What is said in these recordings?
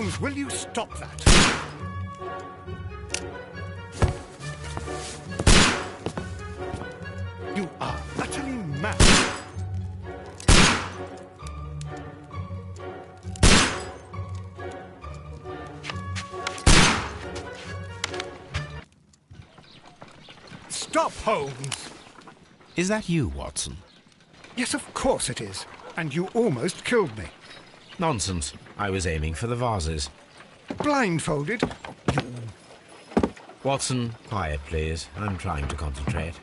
Holmes, will you stop that? You are utterly mad. Stop, Holmes! Is that you, Watson? Yes, of course it is. And you almost killed me. Nonsense. I was aiming for the vases. Blindfolded? Watson, quiet, please. I'm trying to concentrate.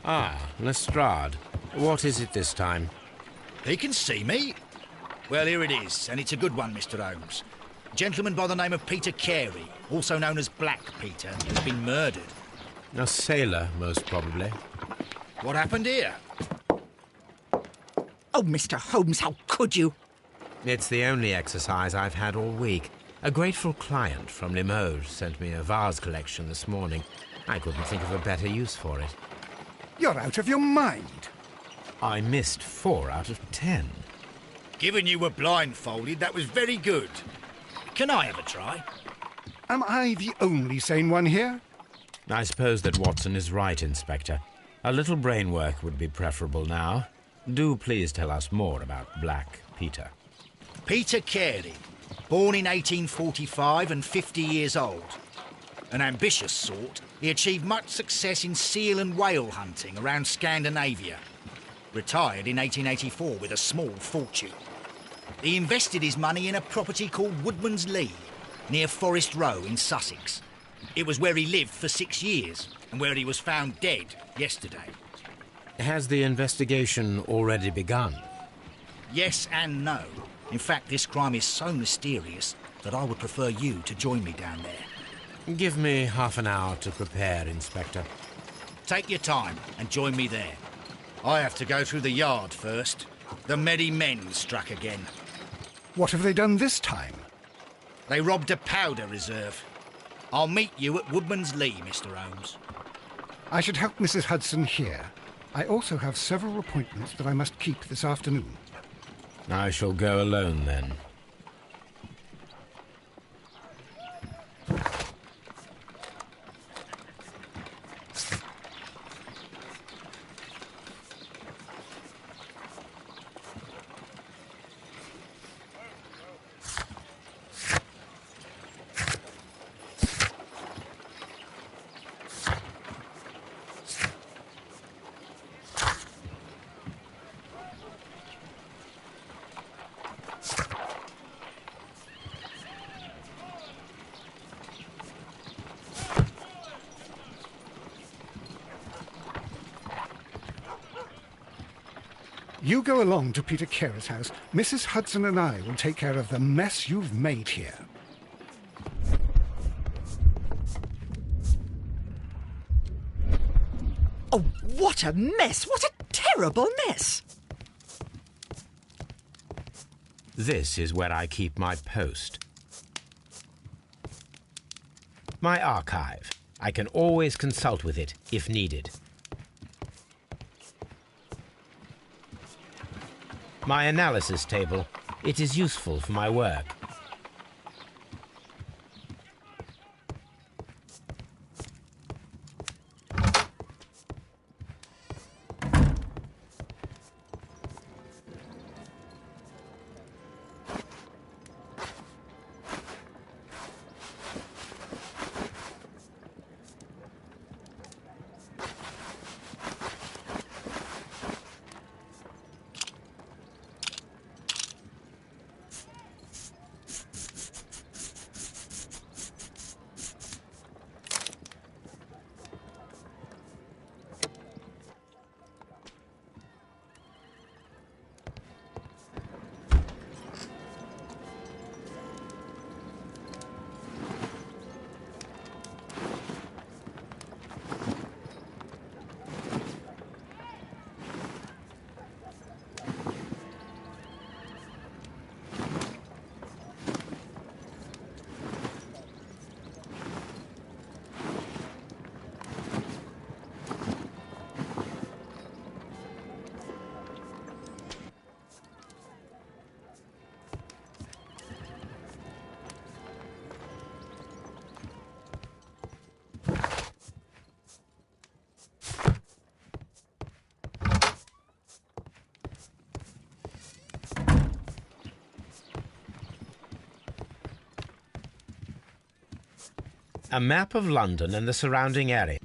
Ah, Lestrade. What is it this time? He can see me. Well, here it is, and it's a good one, Mr. Holmes. A gentleman by the name of Peter Carey, also known as Black Peter, has been murdered. A sailor, most probably. What happened here? Oh, Mr. Holmes, how could you? It's the only exercise I've had all week. A grateful client from Limoges sent me a vase collection this morning. I couldn't think of a better use for it. You're out of your mind. I missed 4 out of 10. Given you were blindfolded, that was very good. Can I have a try? Am I the only sane one here? I suppose that Watson is right, Inspector. A little brain work would be preferable now. Do please tell us more about Black Peter. Peter Carey, born in 1845 and 50 years old. An ambitious sort, he achieved much success in seal and whale hunting around Scandinavia. Retired in 1884 with a small fortune. He invested his money in a property called Woodman's Lee, near Forest Row in Sussex. It was where he lived for 6 years, and where he was found dead yesterday. Has the investigation already begun? Yes and no. In fact, this crime is so mysterious that I would prefer you to join me down there. Give me half an hour to prepare, Inspector. Take your time and join me there. I have to go through the yard first. The Merry Men struck again. What have they done this time? They robbed a powder reserve. I'll meet you at Woodman's Lee, Mr. Holmes. I should help Mrs. Hudson here. I also have several appointments that I must keep this afternoon. I shall go alone, then. You go along to Peter Carey's house. Mrs. Hudson and I will take care of the mess you've made here. Oh, what a mess! What a terrible mess! This is where I keep my post. My archive. I can always consult with it if needed. My analysis table. It is useful for my work. A map of London and the surrounding area.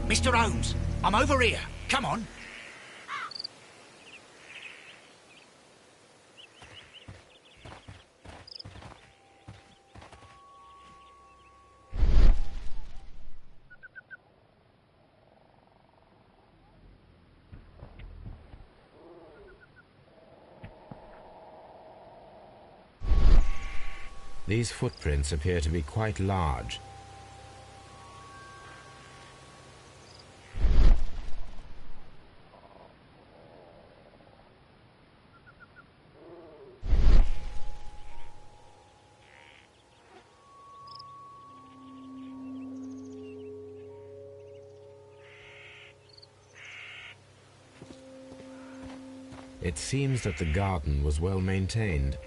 Mr. Holmes, I'm over here. Come on. These footprints appear to be quite large. It seems that the garden was well maintained.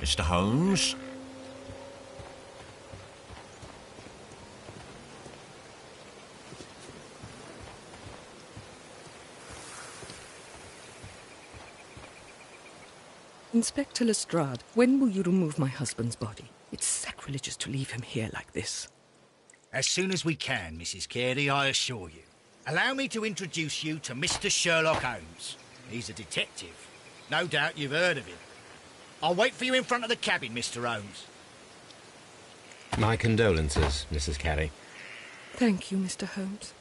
Mr. Holmes? Inspector Lestrade, when will you remove my husband's body? It's sacrilegious to leave him here like this. As soon as we can, Mrs. Carey, I assure you. Allow me to introduce you to Mr. Sherlock Holmes. He's a detective. No doubt you've heard of him. I'll wait for you in front of the cabin, Mr. Holmes. My condolences, Mrs. Carey. Thank you, Mr. Holmes.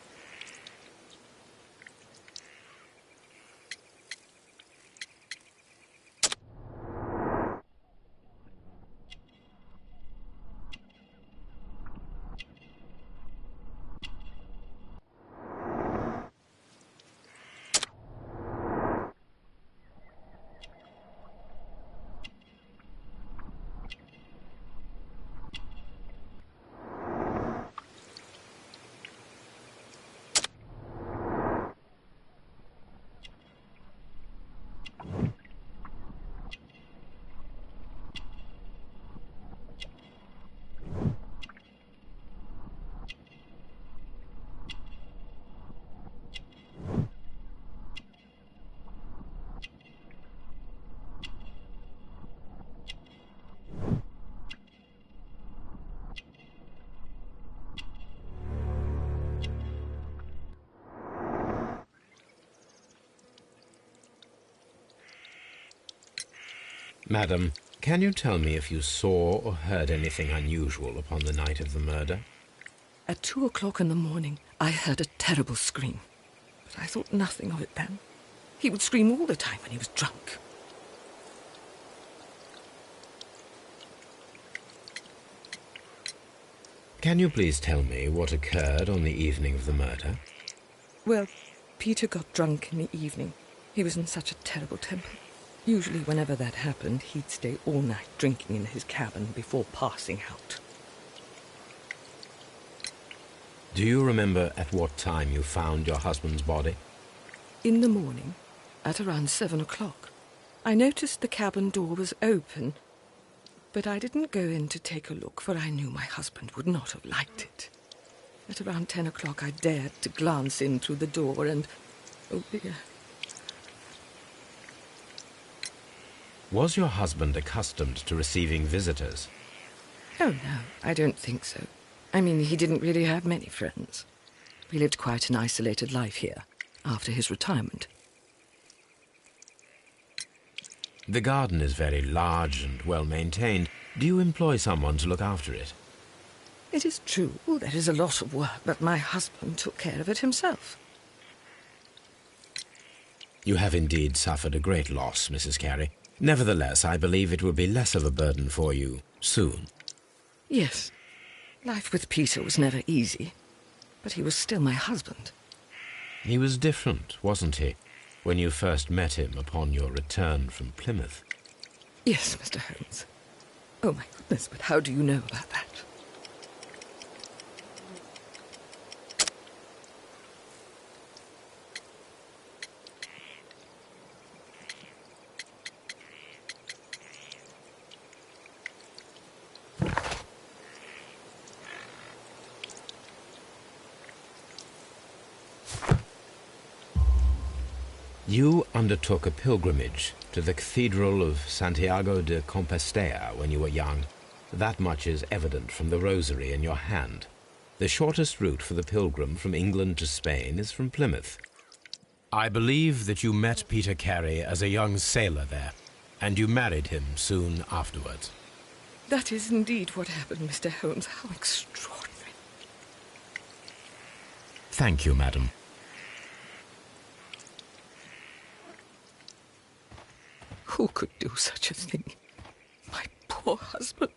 Madam, can you tell me if you saw or heard anything unusual upon the night of the murder? At 2 o'clock in the morning, I heard a terrible scream. But I thought nothing of it then. He would scream all the time when he was drunk. Can you please tell me what occurred on the evening of the murder? Well, Peter got drunk in the evening. He was in such a terrible temper. Usually, whenever that happened, he'd stay all night drinking in his cabin before passing out. Do you remember at what time you found your husband's body? In the morning, at around 7 o'clock. I noticed the cabin door was open, but I didn't go in to take a look, for I knew my husband would not have liked it. At around 10 o'clock, I dared to glance in through the door and... oh dear. Was your husband accustomed to receiving visitors? Oh, no, I don't think so. I mean, he didn't really have many friends. He lived quite an isolated life here, after his retirement. The garden is very large and well-maintained. Do you employ someone to look after it? It is true, there is a lot of work, but my husband took care of it himself. You have indeed suffered a great loss, Mrs. Carey. Nevertheless, I believe it will be less of a burden for you soon. Yes. Life with Peter was never easy, but he was still my husband. He was different, wasn't he, when you first met him upon your return from Plymouth? Yes, Mr. Holmes. Oh, my goodness, but how do you know about that? You undertook a pilgrimage to the Cathedral of Santiago de Compostela when you were young. That much is evident from the rosary in your hand. The shortest route for the pilgrim from England to Spain is from Plymouth. I believe that you met Peter Carey as a young sailor there, and you married him soon afterwards. That is indeed what happened, Mr. Holmes. How extraordinary. Thank you, madam. Who could do such a thing? My poor husband.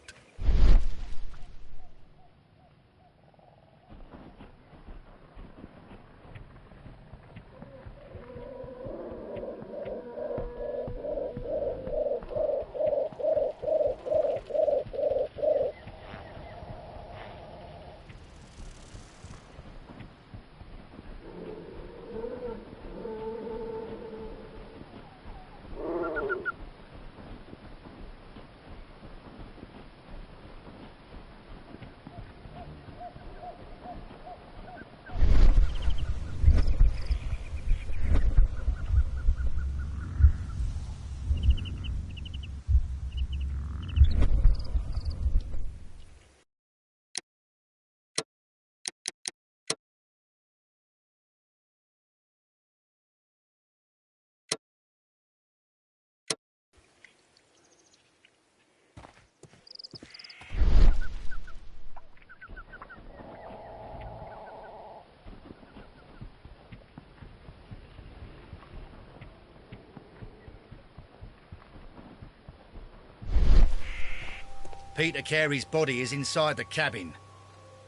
Peter Carey's body is inside the cabin.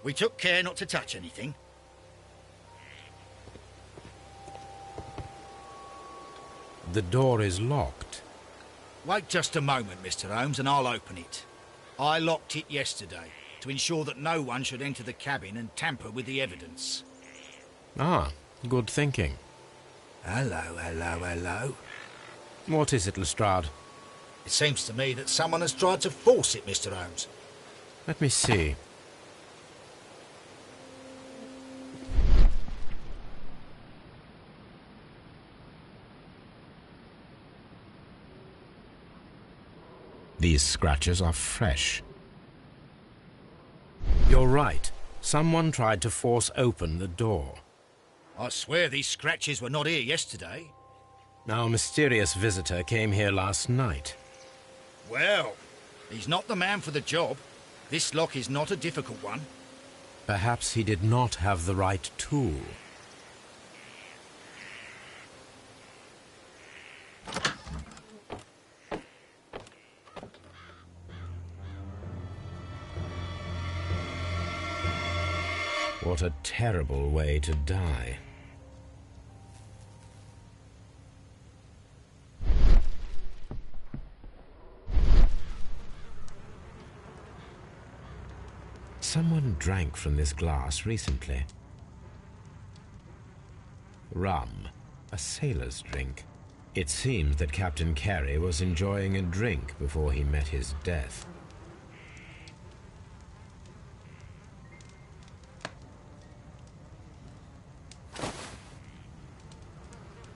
We took care not to touch anything. The door is locked. Wait just a moment, Mr. Holmes, and I'll open it. I locked it yesterday to ensure that no one should enter the cabin and tamper with the evidence. Ah, good thinking. Hello. What is it, Lestrade? It seems to me that someone has tried to force it, Mr. Holmes. Let me see. These scratches are fresh. You're right. Someone tried to force open the door. I swear these scratches were not here yesterday. Our mysterious visitor came here last night. Well, he's not the man for the job. This lock is not a difficult one. Perhaps he did not have the right tool. What a terrible way to die. Someone drank from this glass recently. Rum, a sailor's drink. It seems that Captain Carey was enjoying a drink before he met his death.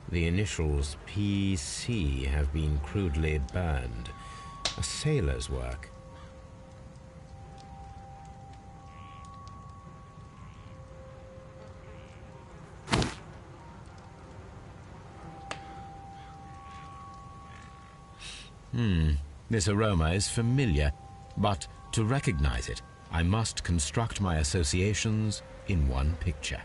The initials PC have been crudely burned. A sailor's work. This aroma is familiar, but to recognize it, I must construct my associations in one picture.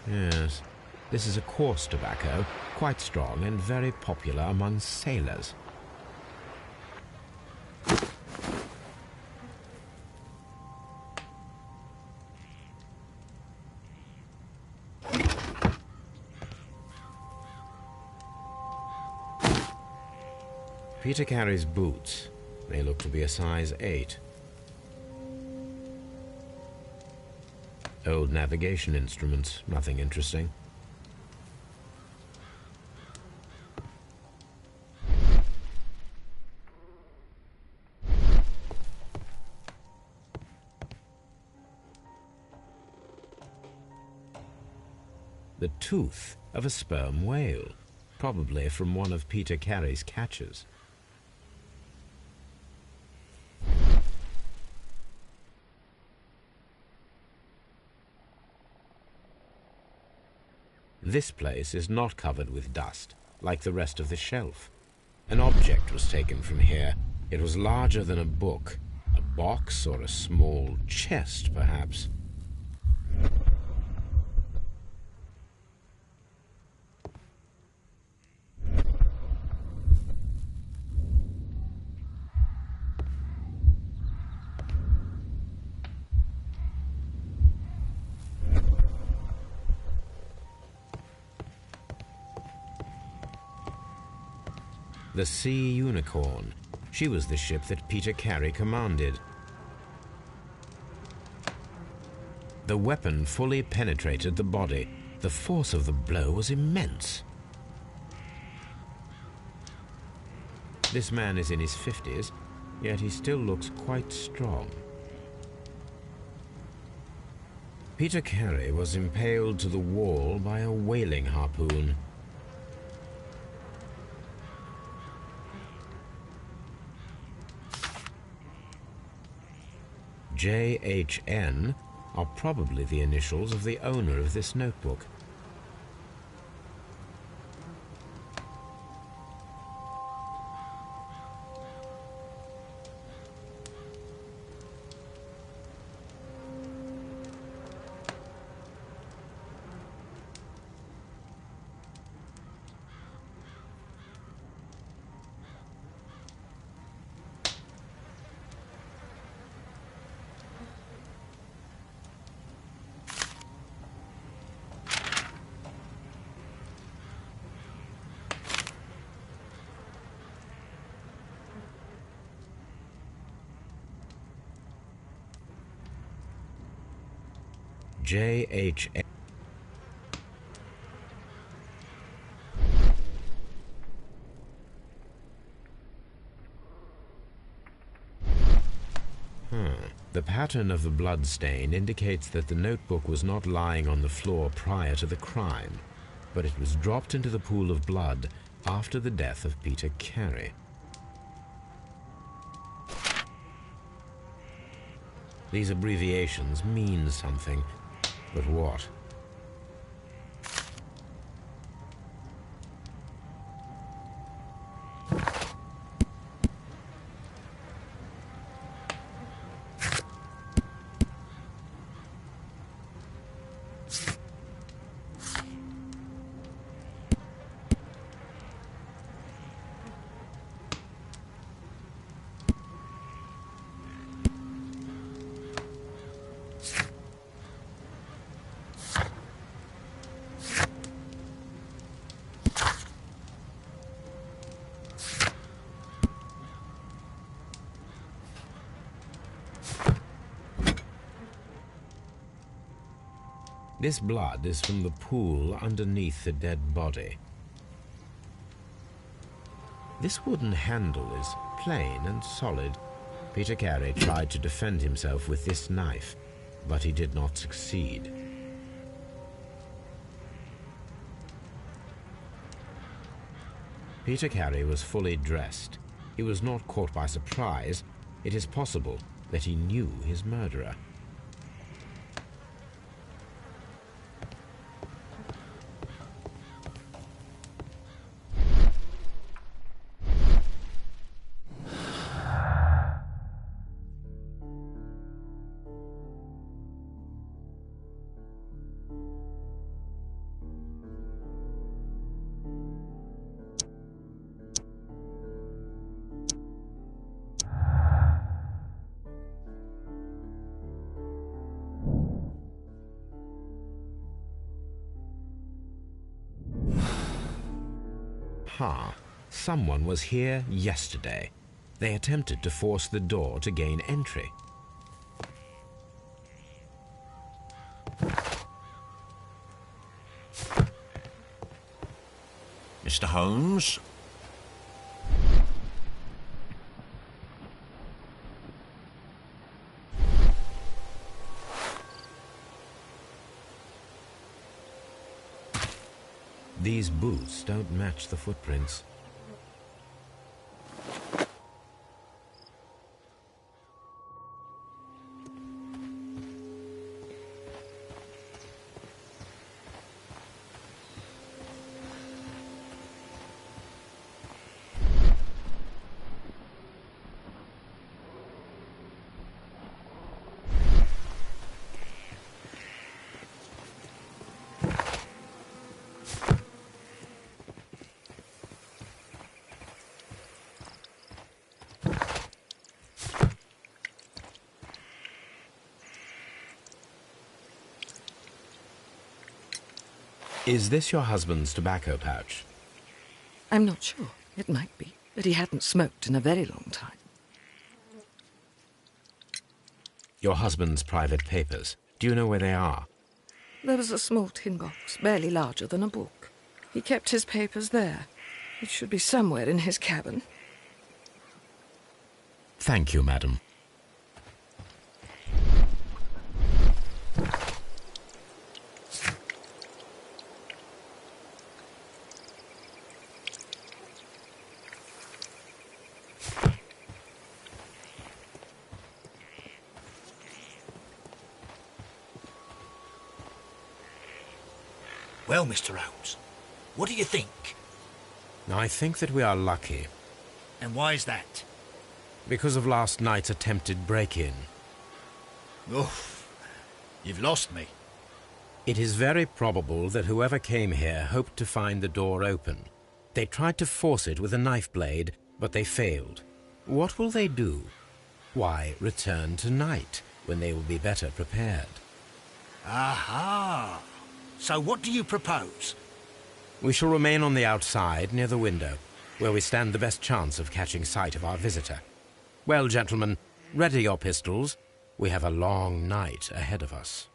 Yes, this is a coarse tobacco, quite strong and very popular among sailors. Peter Carey's boots. They look to be a size 8. Old navigation instruments, nothing interesting. The tooth of a sperm whale, probably from one of Peter Carey's catches. This place is not covered with dust, like the rest of the shelf. An object was taken from here. It was larger than a book, a box or a small chest, perhaps. The Sea Unicorn. She was the ship that Peter Carey commanded. The weapon fully penetrated the body. The force of the blow was immense. This man is in his 50s, yet he still looks quite strong. Peter Carey was impaled to the wall by a whaling harpoon. JHN are probably the initials of the owner of this notebook. JHN. The pattern of the blood stain indicates that the notebook was not lying on the floor prior to the crime, but it was dropped into the pool of blood after the death of Peter Carey. These abbreviations mean something, but what? This blood is from the pool underneath the dead body. This wooden handle is plain and solid. Peter Carey tried to defend himself with this knife, but he did not succeed. Peter Carey was fully dressed. He was not caught by surprise. It is possible that he knew his murderer. Aha! Someone was here yesterday. They attempted to force the door to gain entry. Mr. Holmes? These boots don't match the footprints. Is this your husband's tobacco pouch? I'm not sure. It might be, but he hadn't smoked in a very long time. Your husband's private papers. Do you know where they are? There was a small tin box, barely larger than a book. He kept his papers there. It should be somewhere in his cabin. Thank you, madam. Well, Mr. Holmes, what do you think? I think that we are lucky. And why is that? Because of last night's attempted break-in. Oof, you've lost me. It is very probable that whoever came here hoped to find the door open. They tried to force it with a knife blade, but they failed. What will they do? Why, return tonight, when they will be better prepared. Aha! So what do you propose? We shall remain on the outside, near the window, where we stand the best chance of catching sight of our visitor. Well, gentlemen, ready your pistols. We have a long night ahead of us.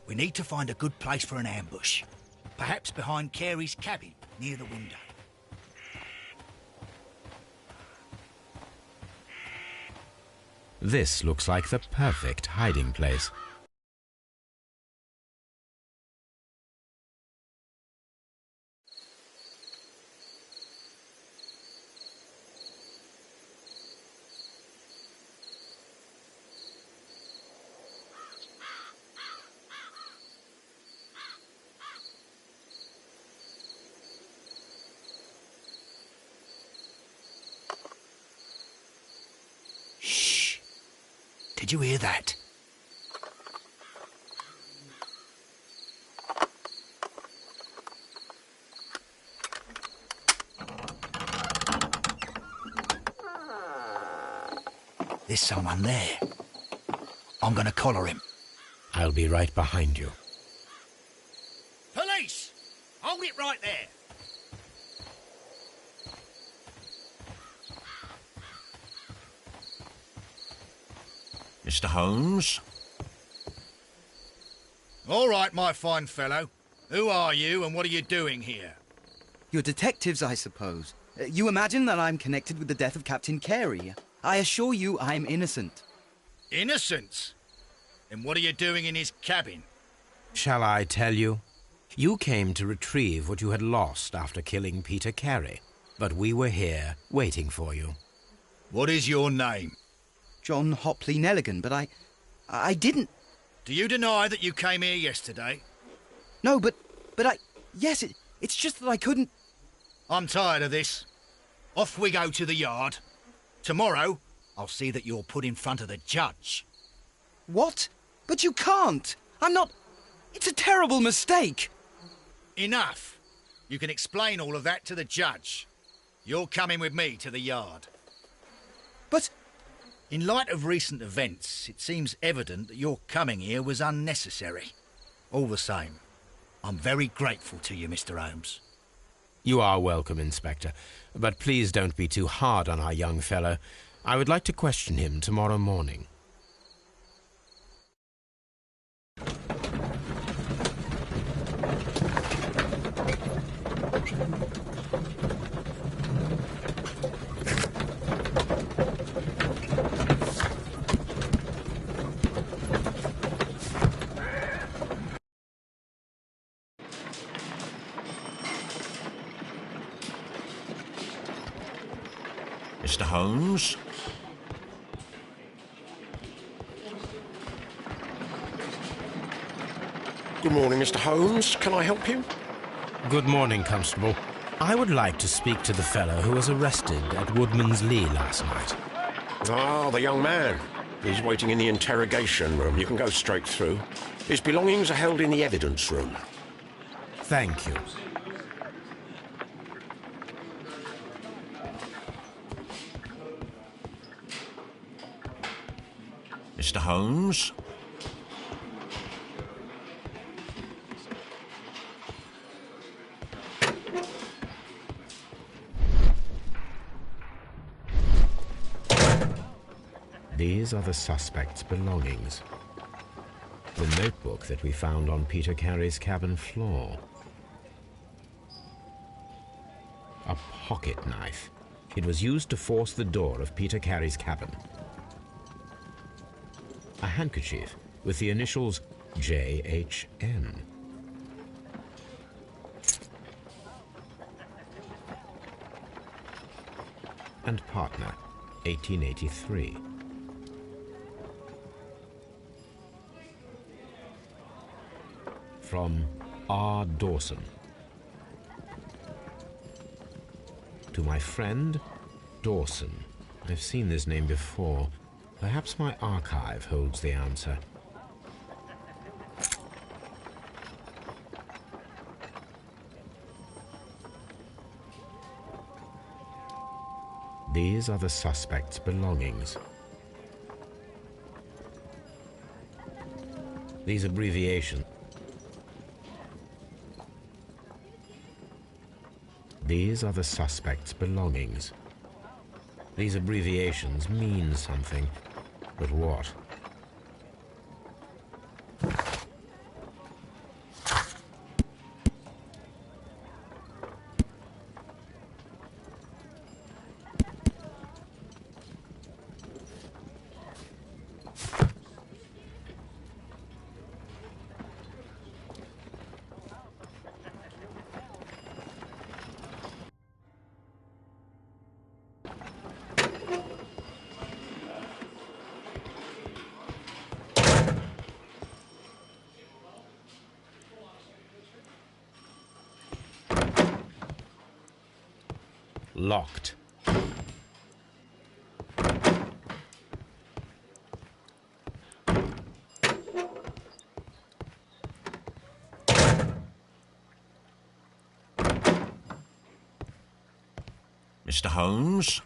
We need to find a good place for an ambush. Perhaps behind Carey's cabin, near the window. This looks like the perfect hiding place. Shh! Did you hear that? There's someone there. I'm gonna collar him. I'll be right behind you. Police! Hold it right there! Mr. Holmes? All right, my fine fellow. Who are you and what are you doing here? You're detectives, I suppose. You imagine that I'm connected with the death of Captain Carey. I assure you I'm innocent. Innocence? Then what are you doing in his cabin? Shall I tell you? You came to retrieve what you had lost after killing Peter Carey, but we were here waiting for you. What is your name? John Hopley Nelligan, but I didn't... Do you deny that you came here yesterday? No, but I... Yes, it's just that I couldn't... I'm tired of this. Off we go to the yard. Tomorrow, I'll see that you're put in front of the judge. What? But you can't! I'm not... It's a terrible mistake! Enough! You can explain all of that to the judge. You're coming with me to the yard. But... In light of recent events, it seems evident that your coming here was unnecessary. All the same, I'm very grateful to you, Mr. Holmes. You are welcome, Inspector. But please don't be too hard on our young fellow. I would like to question him tomorrow morning. Mr. Holmes? Good morning, Mr. Holmes. Can I help you? Good morning, Constable. I would like to speak to the fellow who was arrested at Woodman's Lee last night. Ah, the young man. He's waiting in the interrogation room. You can go straight through. His belongings are held in the evidence room. Thank you. Mr. Holmes? These are the suspect's belongings. The notebook that we found on Peter Carey's cabin floor. A pocket knife. It was used to force the door of Peter Carey's cabin. A handkerchief with the initials JHN. And partner, 1883. From R. Dawson. To my friend, Dawson. I've seen this name before. Perhaps my archive holds the answer. These are the suspect's belongings. These abbreviations. These are the suspect's belongings. These abbreviations mean something, but what? Locked. Mr. Holmes?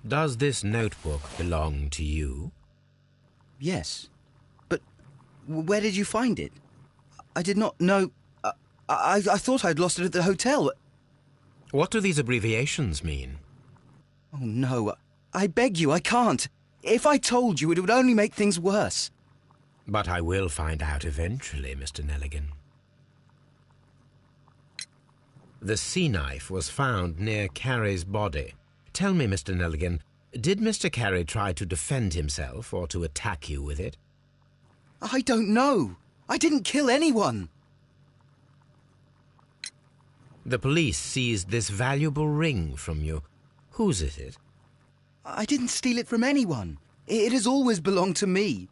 Does this notebook belong to you? Yes. But where did you find it? I did not know... I thought I'd lost it at the hotel. What do these abbreviations mean? Oh, no. I beg you, I can't. If I told you, it would only make things worse. But I will find out eventually, Mr. Nelligan. The sea knife was found near Carey's body. Tell me, Mr. Nelligan, did Mr. Carey try to defend himself or to attack you with it? I don't know. I didn't kill anyone. The police seized this valuable ring from you. Whose is it? I didn't steal it from anyone. It has always belonged to me.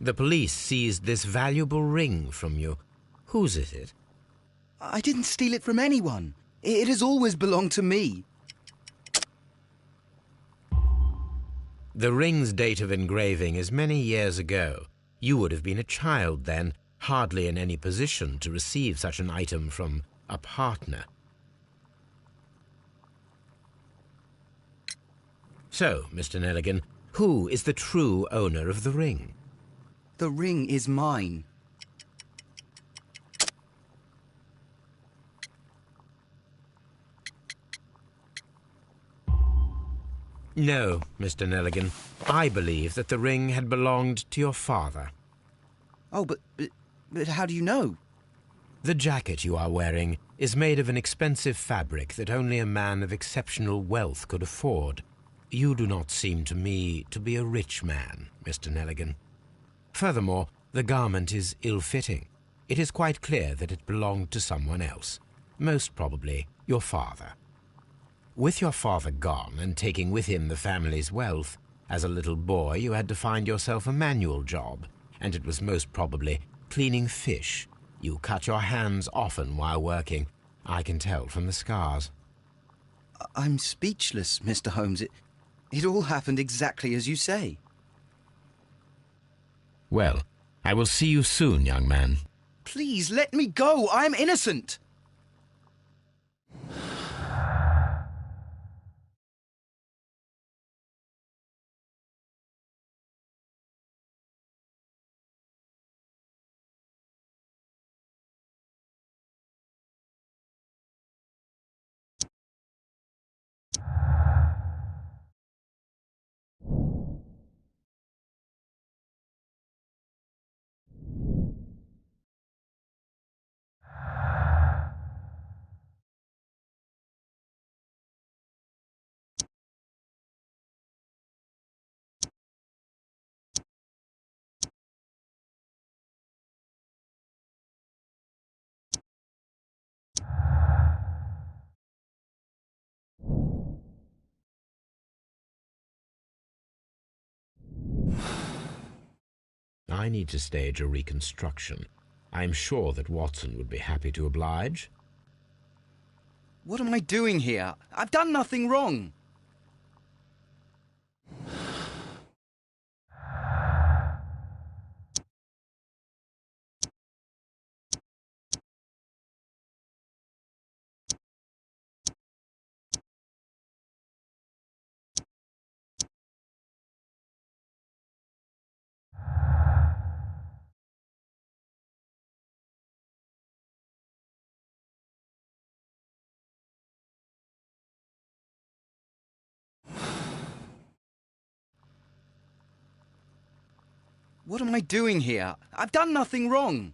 The police seized this valuable ring from you. Whose is it? I didn't steal it from anyone. It has always belonged to me. The ring's date of engraving is many years ago. You would have been a child then, hardly in any position to receive such an item from a partner. So, Mr. Nelligan, who is the true owner of the ring? The ring is mine. No, Mr. Nelligan. I believe that the ring had belonged to your father. Oh, but how do you know? The jacket you are wearing is made of an expensive fabric that only a man of exceptional wealth could afford. You do not seem to me to be a rich man, Mr. Nelligan. Furthermore, the garment is ill-fitting. It is quite clear that it belonged to someone else, most probably your father. With your father gone and taking with him the family's wealth, as a little boy you had to find yourself a manual job, and it was most probably cleaning fish. You cut your hands often while working. I can tell from the scars. I'm speechless, Mr. Holmes. It all happened exactly as you say. Well, I will see you soon, young man. Please, let me go. I'm innocent. I need to stage a reconstruction. I am sure that Watson would be happy to oblige. What am I doing here? I've done nothing wrong. What am I doing here? I've done nothing wrong.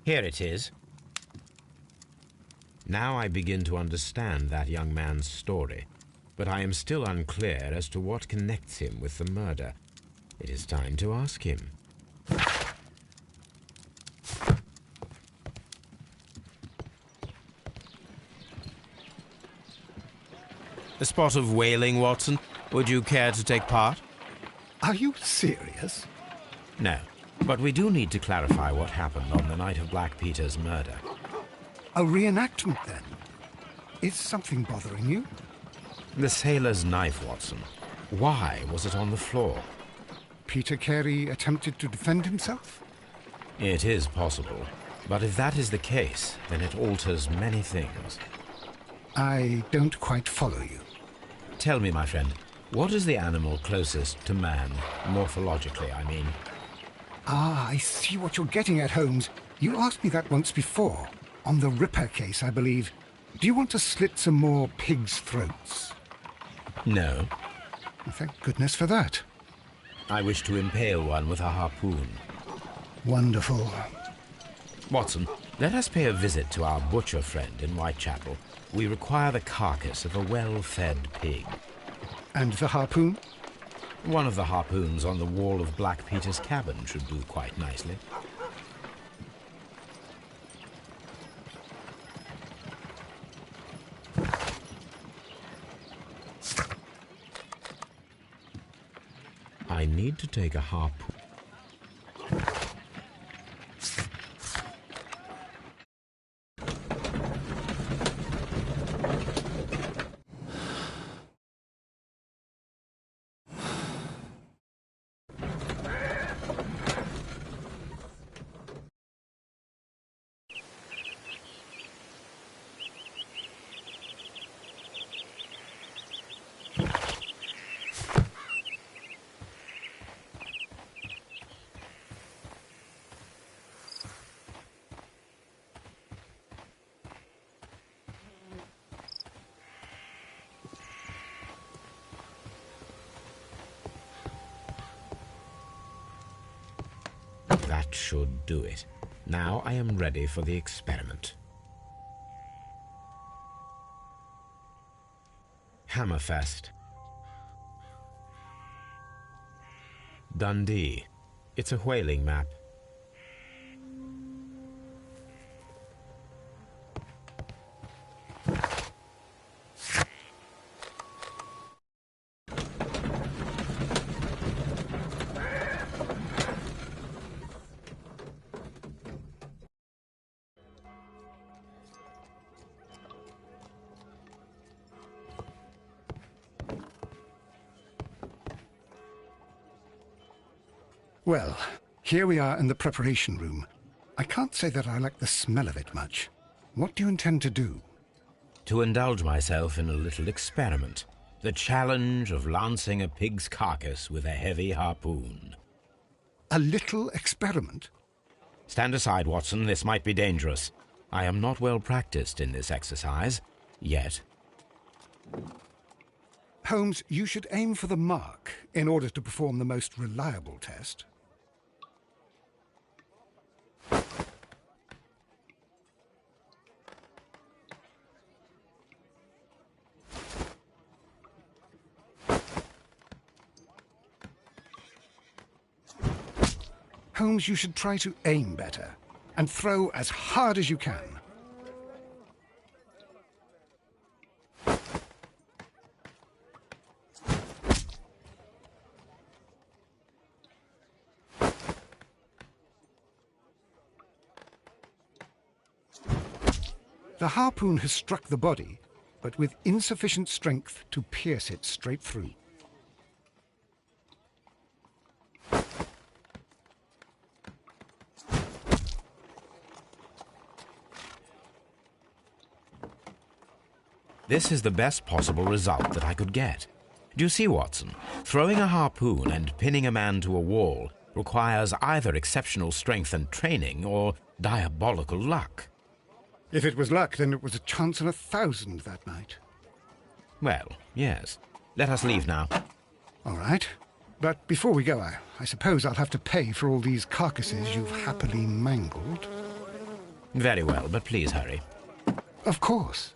Here it is. Now I begin to understand that young man's story, but I am still unclear as to what connects him with the murder. It is time to ask him. A spot of whaling, Watson. Would you care to take part? Are you serious? No, but we do need to clarify what happened on the night of Black Peter's murder. A reenactment, then? Is something bothering you? The sailor's knife, Watson. Why was it on the floor? Peter Carey attempted to defend himself? It is possible, but if that is the case, then it alters many things. I don't quite follow you. Tell me, my friend, what is the animal closest to man, morphologically, I mean? Ah, I see what you're getting at, Holmes. You asked me that once before. On the Ripper case, I believe. Do you want to slit some more pigs' throats? No. Thank goodness for that. I wish to impale one with a harpoon. Wonderful. Watson, let us pay a visit to our butcher friend in Whitechapel. We require the carcass of a well-fed pig. And the harpoon? One of the harpoons on the wall of Black Peter's cabin should do quite nicely. I need to take a harpoon. That should do it. Now I am ready for the experiment. Hammerfest. Dundee. It's a whaling map. Well, here we are in the preparation room. I can't say that I like the smell of it much. What do you intend to do? To indulge myself in a little experiment. The challenge of lancing a pig's carcass with a heavy harpoon. A little experiment? Stand aside, Watson. This might be dangerous. I am not well practiced in this exercise, yet. Holmes, you should aim for the mark in order to perform the most reliable test. Holmes, you should try to aim better and throw as hard as you can. The harpoon has struck the body, but with insufficient strength to pierce it straight through. This is the best possible result that I could get. Do you see, Watson? Throwing a harpoon and pinning a man to a wall requires either exceptional strength and training or diabolical luck. If it was luck, then it was a chance in 1,000 that night. Well, yes. Let us leave now. All right. But before we go, I suppose I'll have to pay for all these carcasses you've happily mangled. Very well, but please hurry. Of course.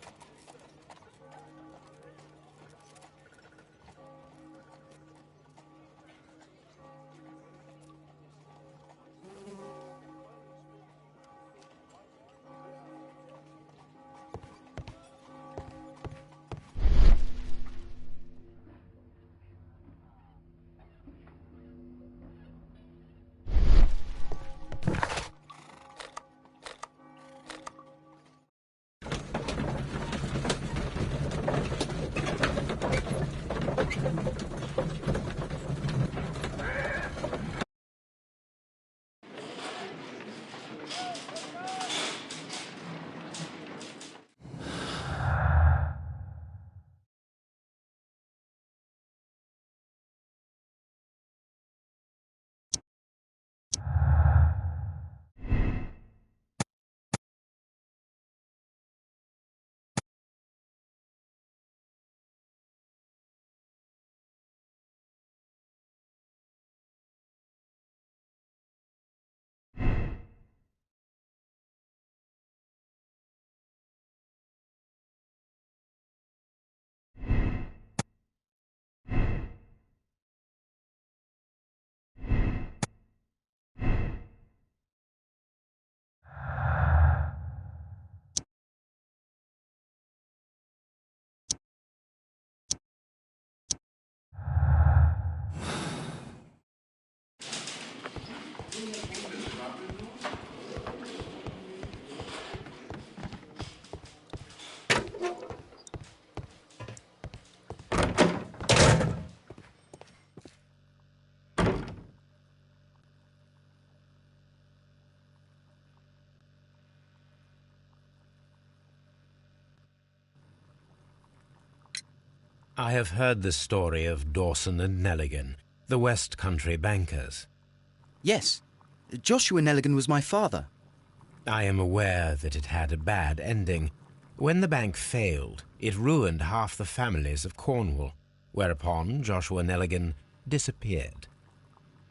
I have heard the story of Dawson and Nelligan, the West Country bankers. Yes, Joshua Nelligan was my father. I am aware that it had a bad ending. When the bank failed, it ruined half the families of Cornwall, whereupon Joshua Nelligan disappeared.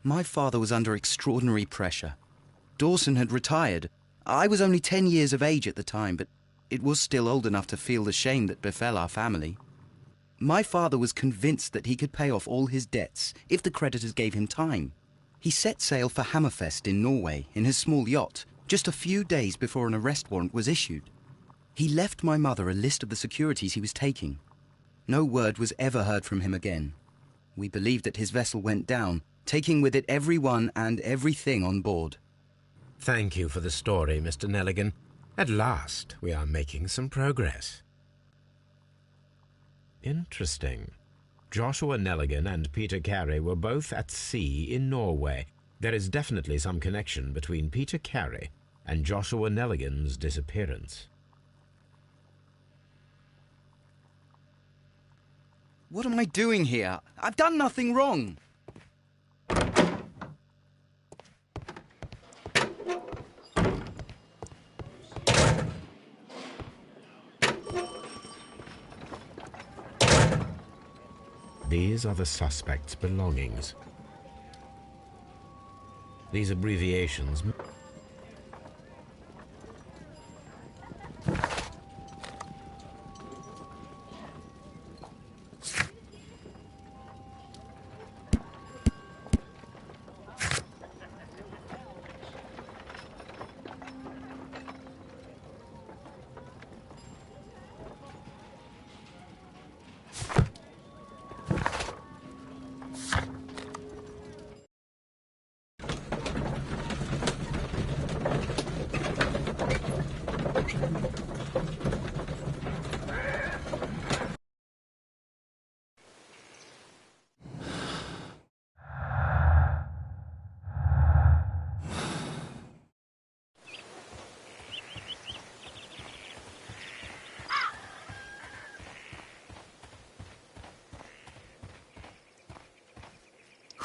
My father was under extraordinary pressure. Dawson had retired. I was only 10 years of age at the time, but it was still old enough to feel the shame that befell our family. My father was convinced that he could pay off all his debts if the creditors gave him time. He set sail for Hammerfest in Norway in his small yacht, just a few days before an arrest warrant was issued. He left my mother a list of the securities he was taking. No word was ever heard from him again. We believe that his vessel went down, taking with it everyone and everything on board. Thank you for the story, Mr. Nelligan. At last, we are making some progress. Interesting. Joshua Nelligan and Peter Carey were both at sea in Norway. There is definitely some connection between Peter Carey and Joshua Nelligan's disappearance. What am I doing here? I've done nothing wrong. These are the suspect's belongings. These abbreviations...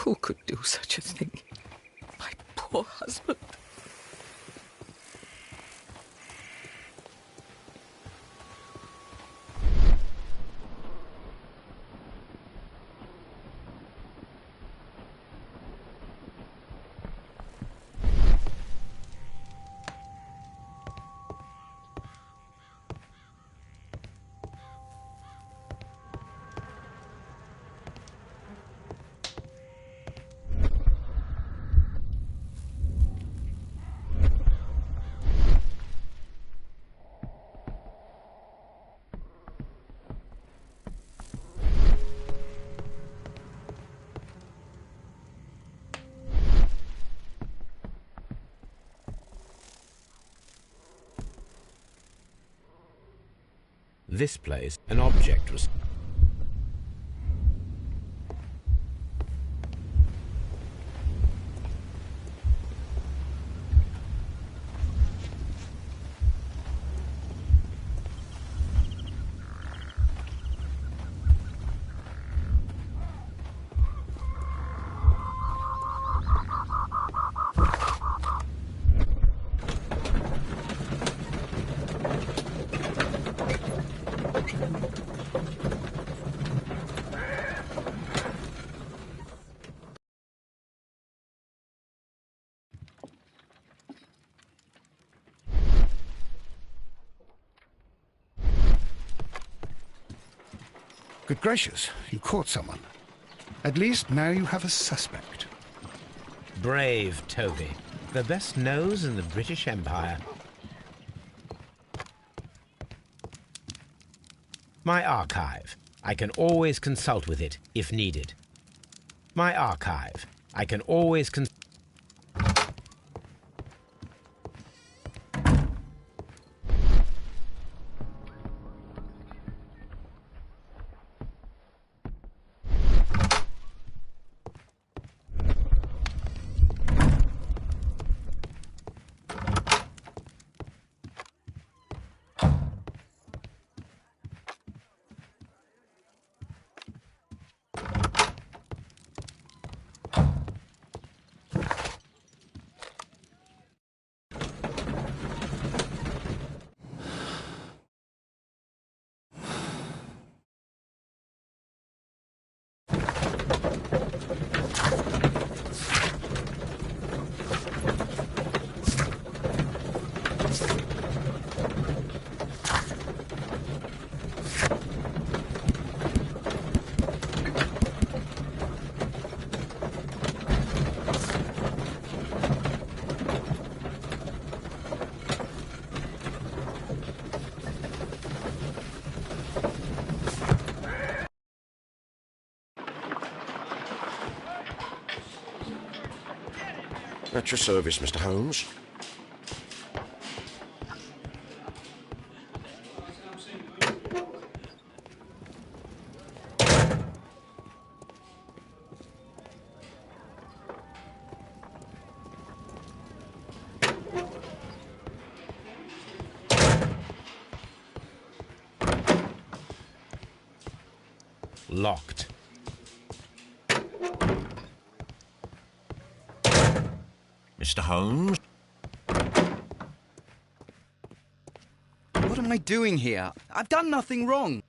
Who could do such a thing? My poor husband. This place, an object was... Good gracious, you caught someone. At least now you have a suspect. Brave Toby, the best nose in the British Empire. My archive. I can always consult with it if needed. My archive. I can always At your service, Mr. Holmes. locked. Mr. Holmes? What am I doing here? I've done nothing wrong.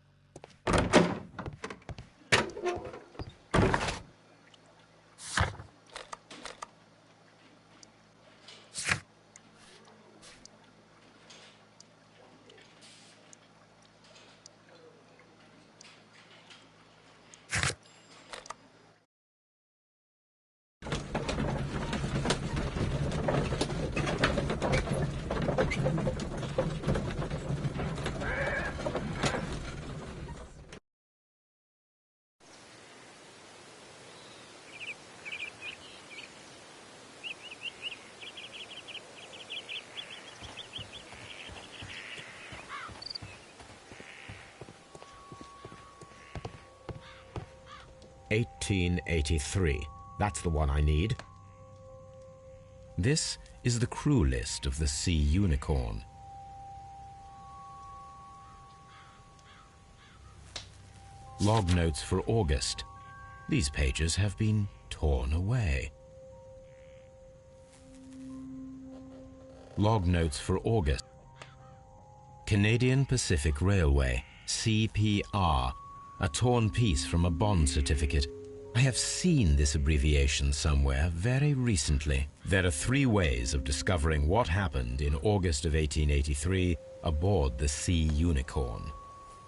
(1883). That's the one I need. This is the crew list of the Sea Unicorn. Log notes for August. These pages have been torn away. Log notes for August. Canadian Pacific Railway, CPR, a torn piece from a bond certificate. I have seen this abbreviation somewhere very recently. There are 3 ways of discovering what happened in August of 1883 aboard the Sea Unicorn.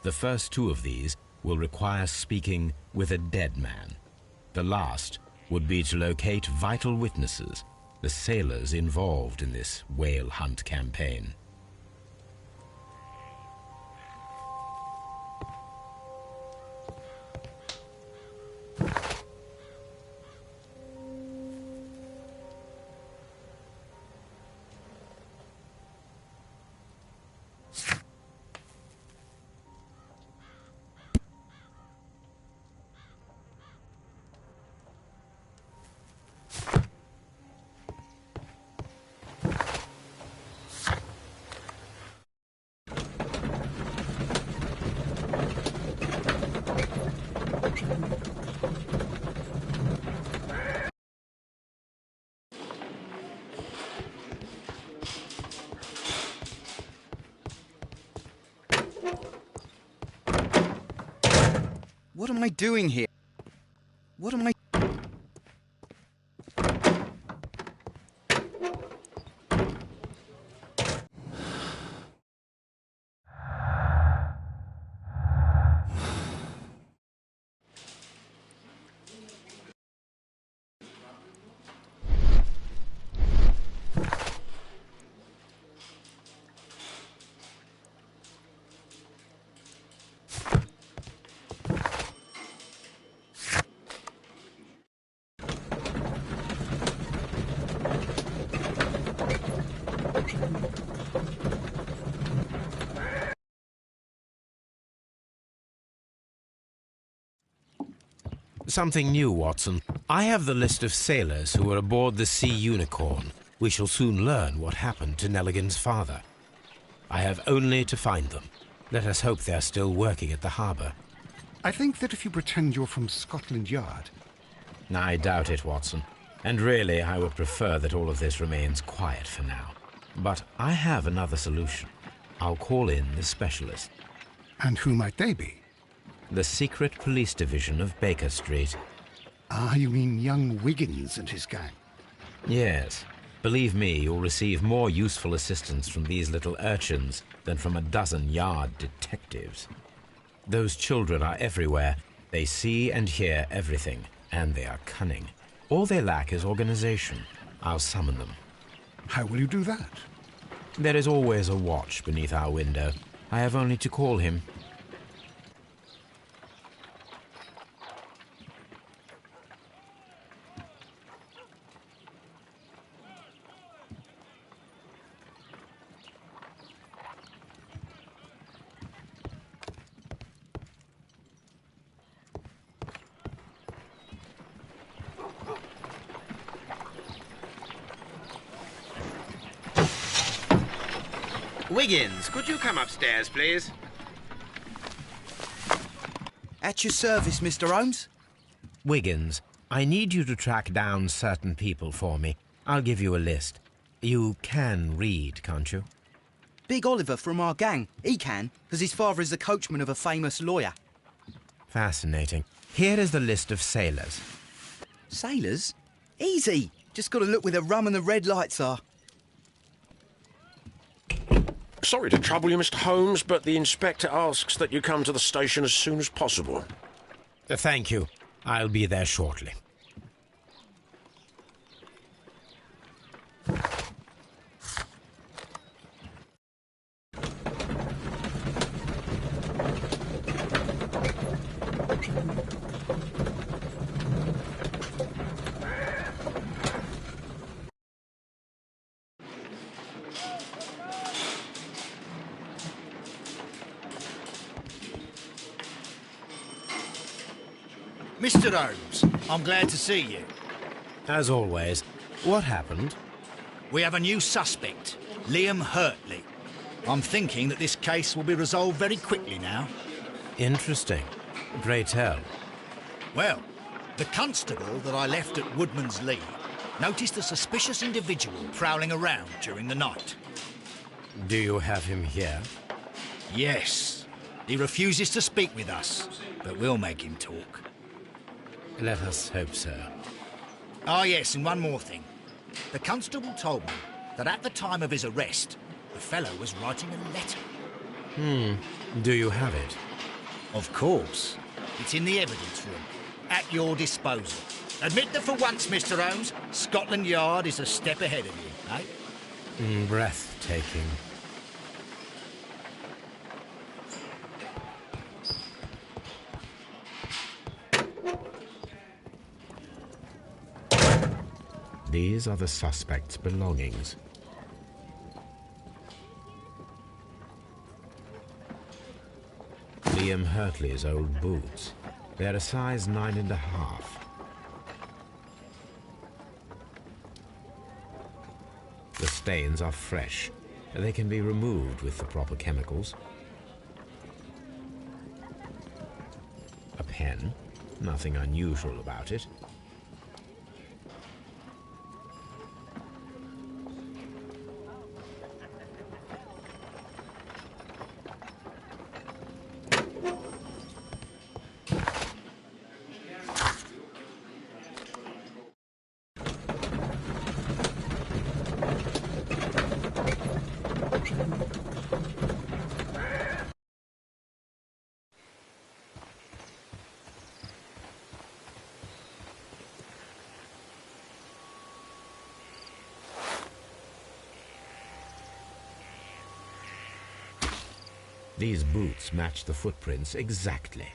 The first 2 of these will require speaking with a dead man. The last would be to locate vital witnesses, the sailors involved in this whale hunt campaign. What am I doing here? What am I... Something new, Watson. I have the list of sailors who were aboard the Sea Unicorn. We shall soon learn what happened to Nelligan's father. I have only to find them. Let us hope they're still working at the harbour. I think that if you pretend you're from Scotland Yard... I doubt it, Watson. And really, I would prefer that all of this remains quiet for now. But I have another solution. I'll call in the specialist. And who might they be? The secret police division of Baker Street. Ah, you mean young Wiggins and his gang? Yes. Believe me, you'll receive more useful assistance from these little urchins than from a dozen yard detectives. Those children are everywhere. They see and hear everything, and they are cunning. All they lack is organization. I'll summon them. How will you do that? There is always a watch beneath our window. I have only to call him. Wiggins, could you come upstairs, please? At your service, Mr. Holmes. Wiggins, I need you to track down certain people for me. I'll give you a list. You can read, can't you? Big Oliver from our gang. He can, because his father is the coachman of a famous lawyer. Fascinating. Here is the list of sailors. Sailors? Easy. Just got to look where the rum and the red lights are. Sorry to trouble you, Mr. Holmes, but the inspector asks that you come to the station as soon as possible. Thank you. I'll be there shortly. Mr. Holmes, I'm glad to see you. As always, what happened? We have a new suspect, Liam Hurtley. I'm thinking that this case will be resolved very quickly now. Interesting. Pray tell. Well, the constable that I left at Woodman's Lee noticed a suspicious individual prowling around during the night. Do you have him here? Yes. He refuses to speak with us, but we'll make him talk. Let us hope so. Ah, yes, and one more thing. The constable told me that at the time of his arrest, the fellow was writing a letter. Do you have it? Of course. It's in the evidence room, at your disposal. Admit that for once, Mr. Holmes, Scotland Yard is a step ahead of you, eh? Breathtaking. These are the suspect's belongings. Liam Hurtley's old boots. They're a size 9.5. The stains are fresh. They can be removed with the proper chemicals. A pen. Nothing unusual about it. These boots match the footprints exactly.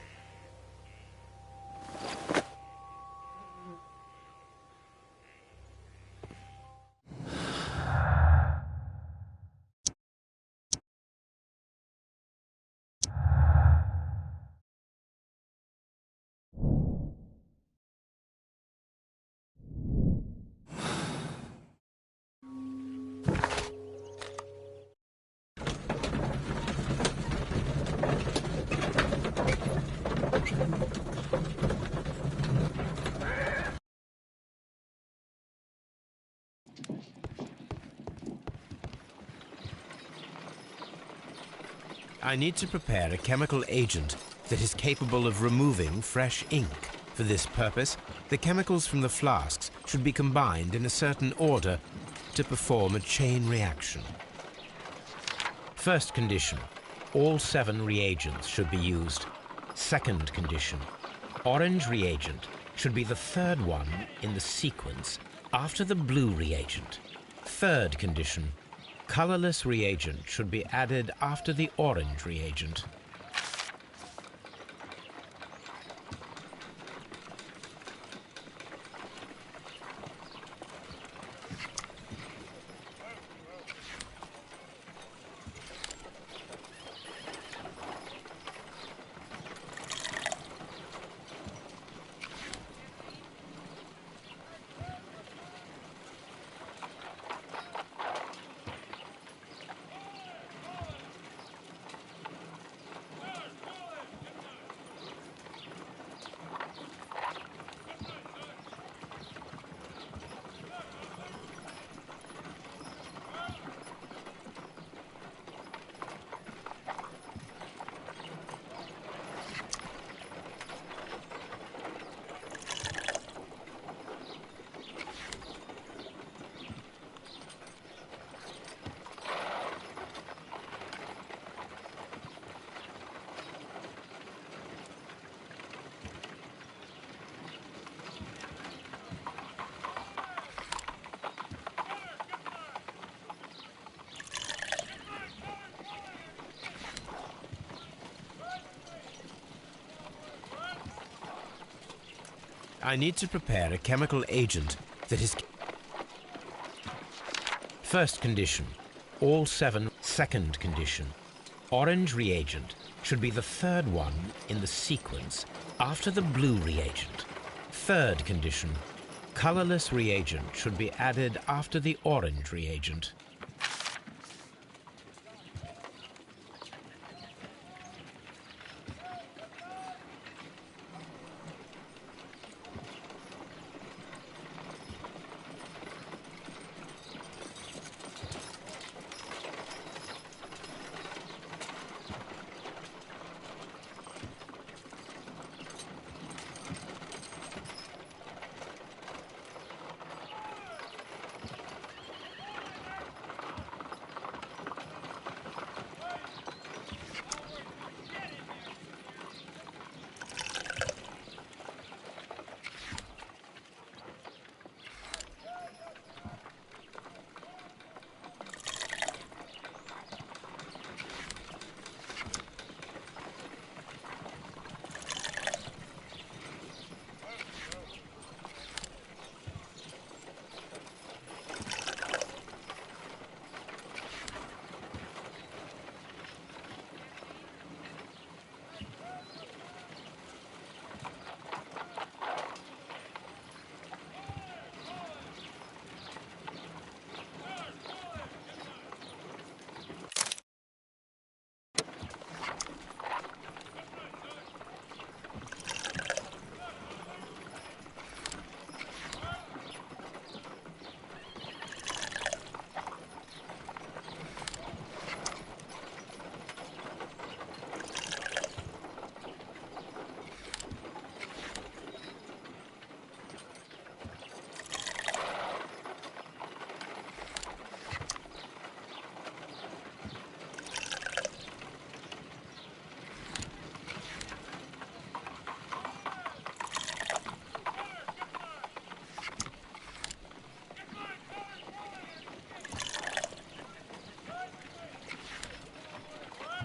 I need to prepare a chemical agent that is capable of removing fresh ink. For this purpose, the chemicals from the flasks should be combined in a certain order to perform a chain reaction. First condition, all 7 reagents should be used. Second condition, orange reagent should be the third one in the sequence after the blue reagent. Third condition, colorless reagent should be added after the orange reagent. I need to prepare a chemical agent that is... First condition, all 7. Second condition, orange reagent should be the third one in the sequence after the blue reagent. Third condition, colorless reagent should be added after the orange reagent.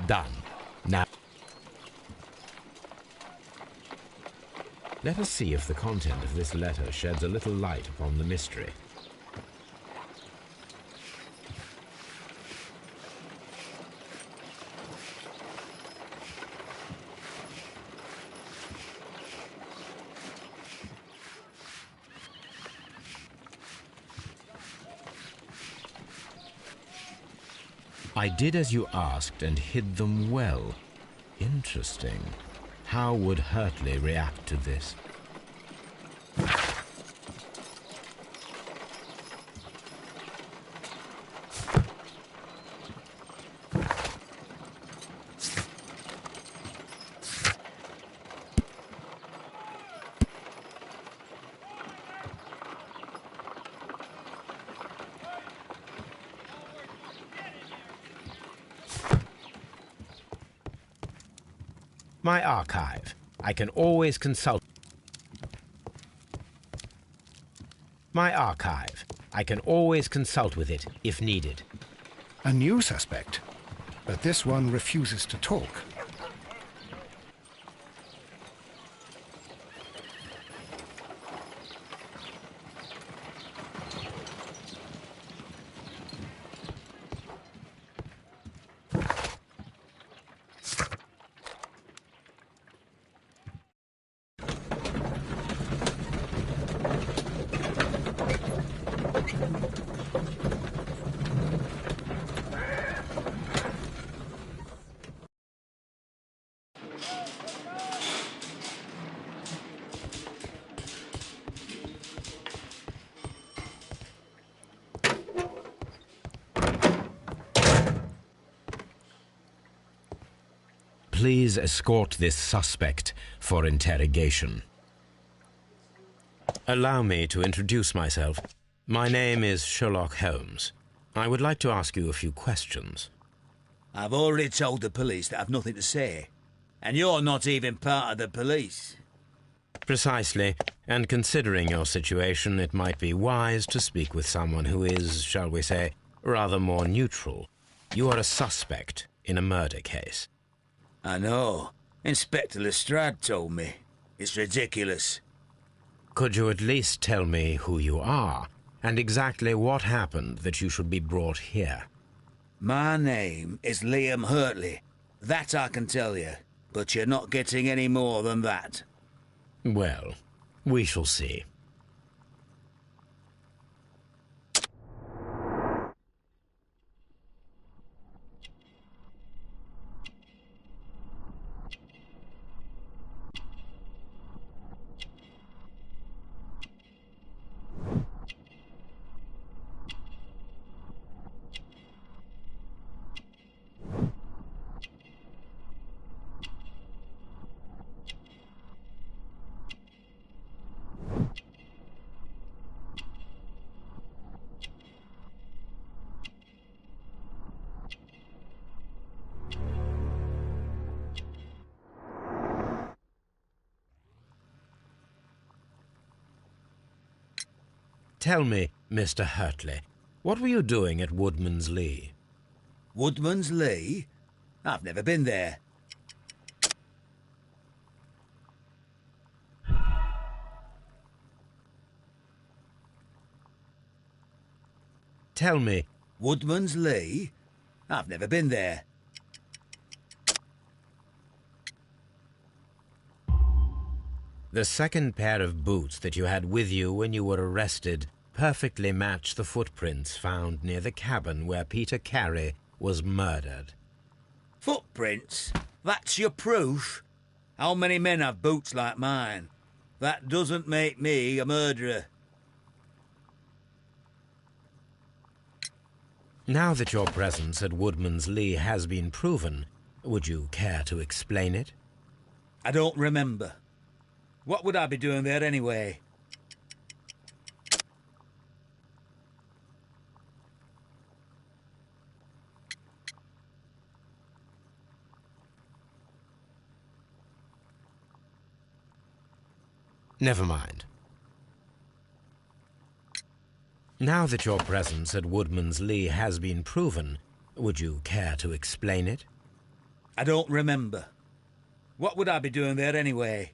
Done. Let us see if the content of this letter sheds a little light upon the mystery. I did as you asked and hid them well. Interesting. How would Hurtley react to this? My archive. I can always consult. My archive. I can always consult with it if needed. A new suspect, but this one refuses to talk. Please escort this suspect for interrogation. Allow me to introduce myself. My name is Sherlock Holmes. I would like to ask you a few questions. I've already told the police that I've nothing to say. And you're not even part of the police. Precisely, and considering your situation, it might be wise to speak with someone who is, shall we say, rather more neutral. You are a suspect in a murder case. I know. Inspector Lestrade told me. It's ridiculous. Could you at least tell me who you are, and exactly what happened that you should be brought here? My name is Liam Hurtley. That I can tell you. But you're not getting any more than that. Well, we shall see. Tell me, Mr. Hurtley, what were you doing at Woodman's Lee? Woodman's Lee? I've never been there. Tell me. Woodman's Lee? I've never been there. The second pair of boots that you had with you when you were arrested perfectly match the footprints found near the cabin where Peter Carey was murdered. Footprints? That's your proof? How many men have boots like mine? That doesn't make me a murderer. Now that your presence at Woodman's Lee has been proven, would you care to explain it? I don't remember. What would I be doing there anyway? Never mind. Now that your presence at Woodman's Lee has been proven, would you care to explain it? I don't remember. What would I be doing there anyway?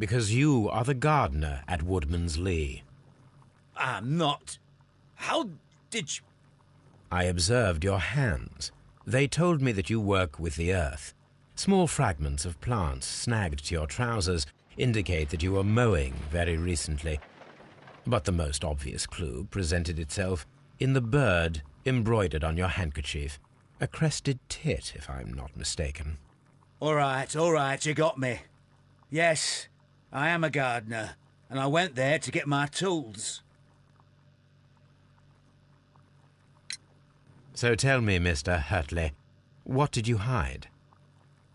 Because you are the gardener at Woodman's Lee. I'm not. How did you... I observed your hands. They told me that you work with the earth. Small fragments of plants snagged to your trousers indicate that you were mowing very recently. But the most obvious clue presented itself in the bird embroidered on your handkerchief. A crested tit, if I'm not mistaken. All right, you got me. Yes, I am a gardener, and I went there to get my tools. So tell me, Mr. Hurtley, what did you hide?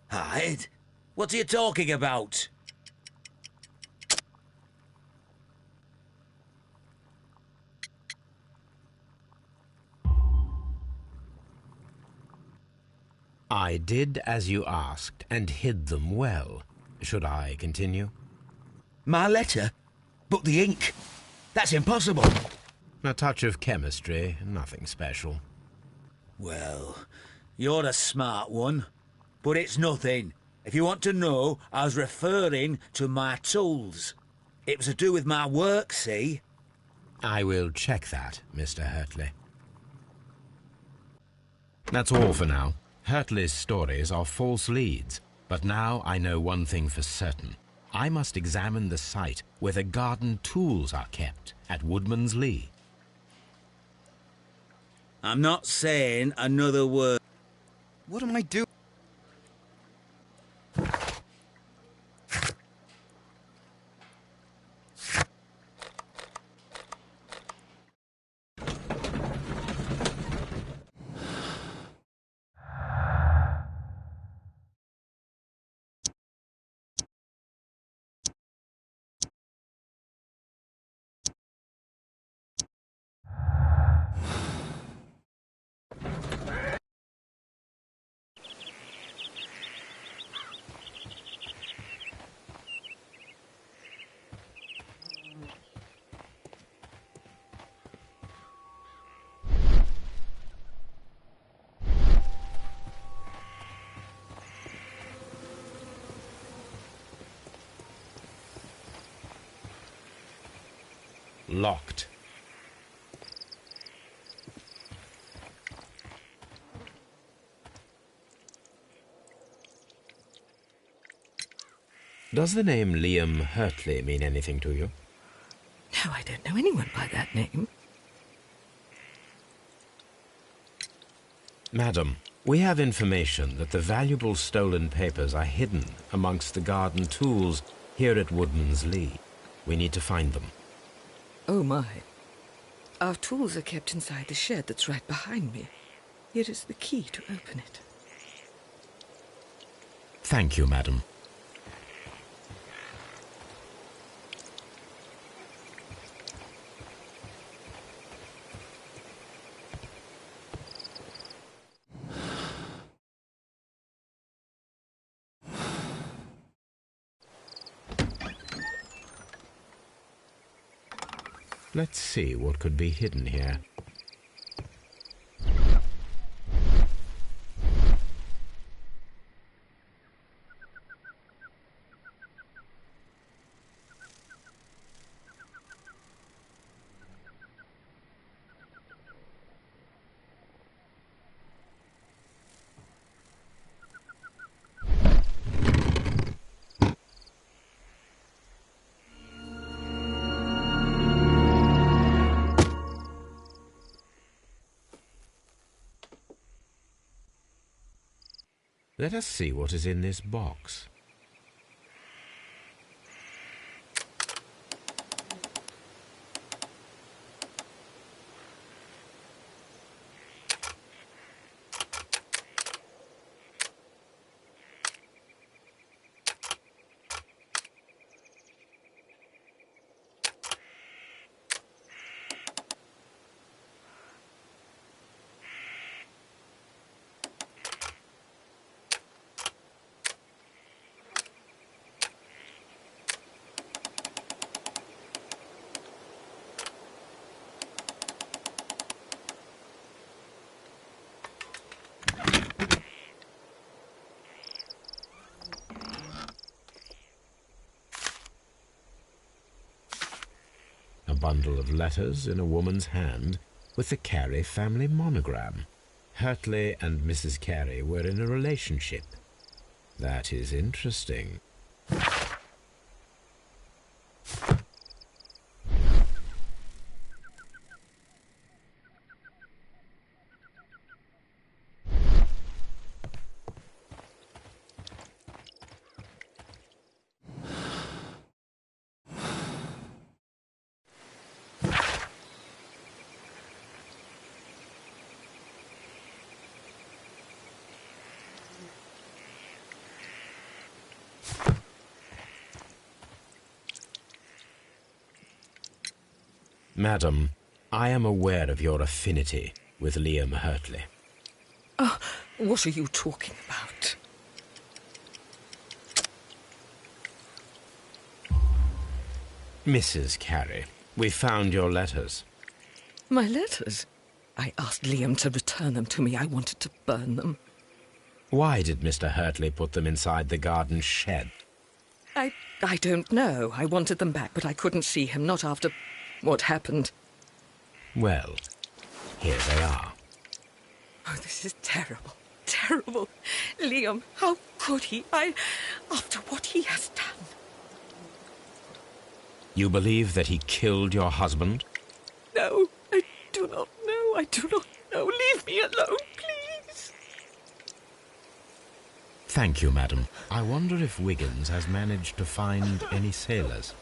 Hide? What are you talking about? I did as you asked, and hid them well. Should I continue? My letter? But the ink? That's impossible. A touch of chemistry, nothing special. Well, you're a smart one. But it's nothing. If you want to know, I was referring to my tools. It was to do with my work, see? I will check that, Mr. Hurtley. That's all for now. Hurtley's stories are false leads, but now I know one thing for certain. I must examine the site where the garden tools are kept at Woodman's Lee. I'm not saying another word. What am I doing? Locked. Does the name Liam Hurtley mean anything to you? No, I don't know anyone by that name. Madam, we have information that the valuable stolen papers are hidden amongst the garden tools here at Woodman's Lee. We need to find them. Oh, my. Our tools are kept inside the shed that's right behind me. Here is the key to open it. Thank you, madam. Let's see what could be hidden here. Let us see what is in this box. A bundle of letters in a woman's hand with the Carey family monogram. Hurtley and Mrs. Carey were in a relationship. That is interesting. Madam, I am aware of your affinity with Liam Hurtley. Oh, what are you talking about? Mrs. Carey, we found your letters. My letters? I asked Liam to return them to me. I wanted to burn them. Why did Mr. Hurtley put them inside the garden shed? I don't know. I wanted them back, but I couldn't see him, not after what happened. Well, here they are. Oh, this is terrible. Terrible. Liam, how could he? After what he has done. You believe that he killed your husband? No, I do not know. I do not know. Leave me alone, please. Thank you, madam. I wonder if Wiggins has managed to find any sailors.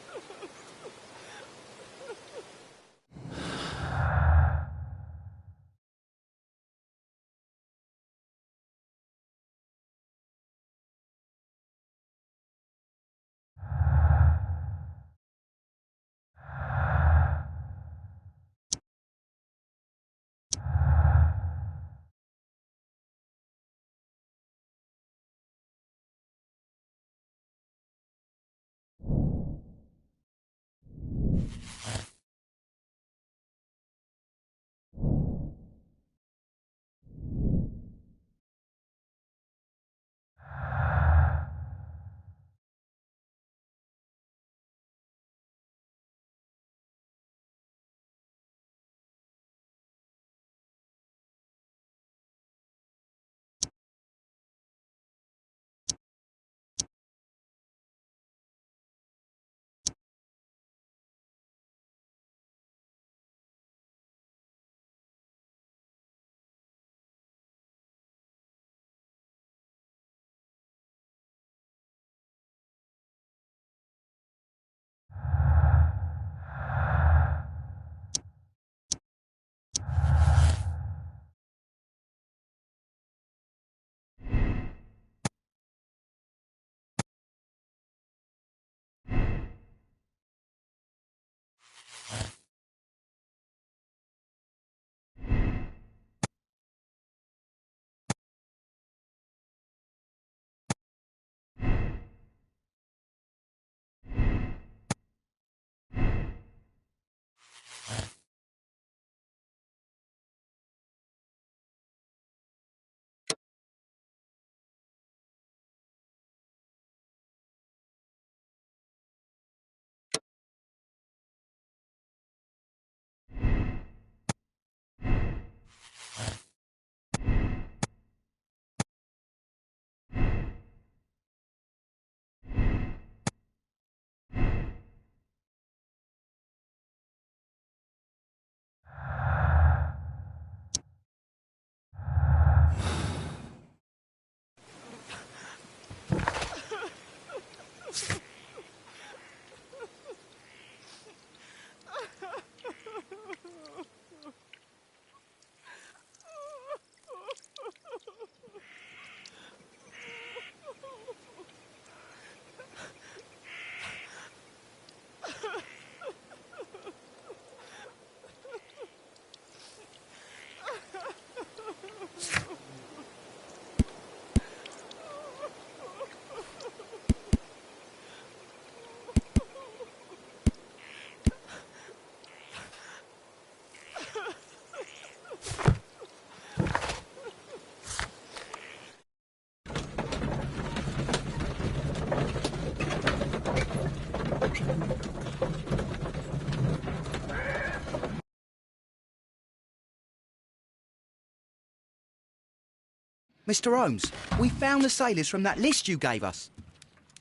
Mr. Holmes, we found the sailors from that list you gave us.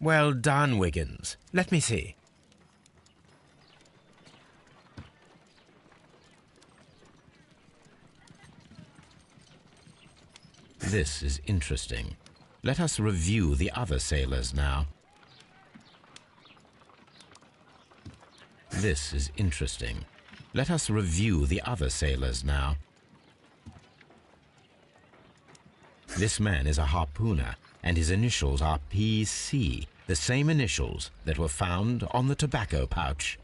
Well done, Wiggins. Let me see. This is interesting. Let us review the other sailors now. This is interesting. Let us review the other sailors now. This man is a harpooner, and his initials are PC, the same initials that were found on the tobacco pouch.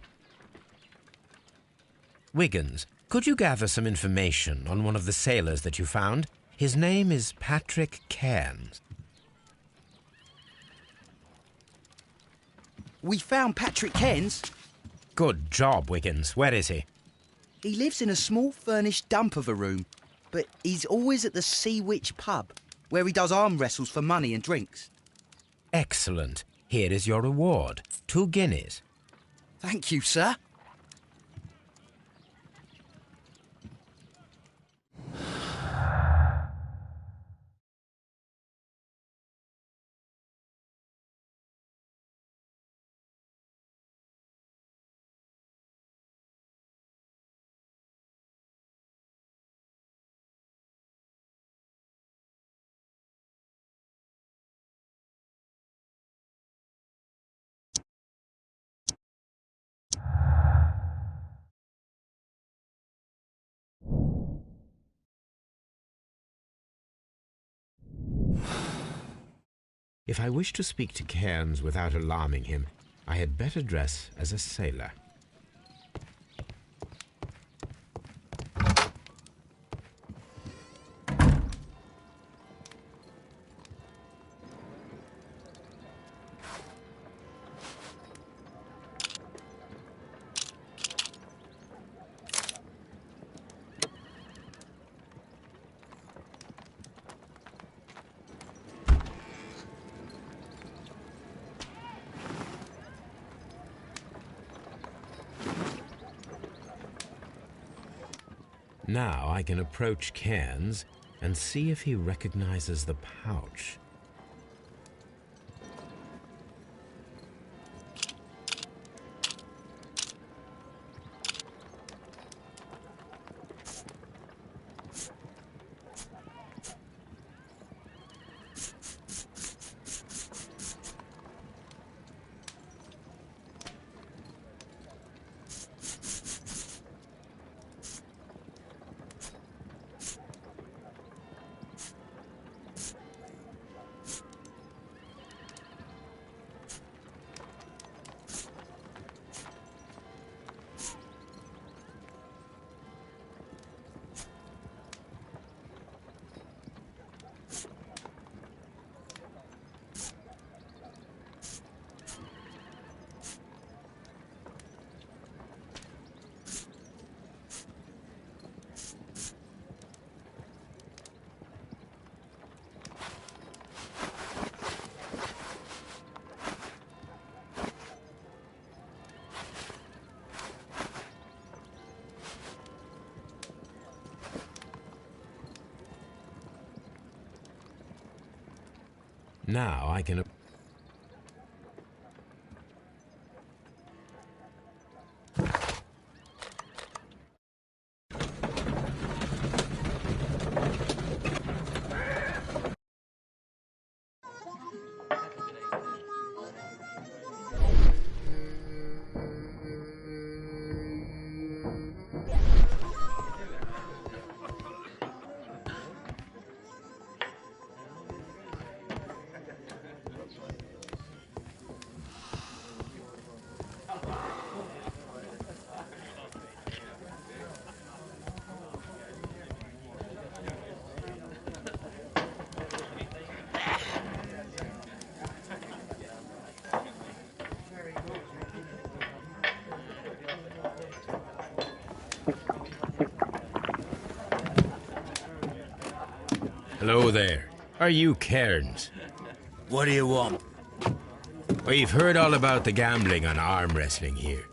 Wiggins, could you gather some information on one of the sailors that you found? His name is Patrick Cairns. We found Patrick Cairns. Good job, Wiggins. Where is he? He lives in a small furnished dump of a room, but he's always at the Sea Witch pub, where he does arm wrestles for money and drinks. Excellent. Here is your reward. 2 guineas. Thank you, sir. If I wish to speak to Cairns without alarming him, I had better dress as a sailor. Now I can approach Cairns and see if he recognizes the pouch. Now I can... Hello there. Are you Cairns? What do you want? We've heard all about the gambling on arm wrestling here.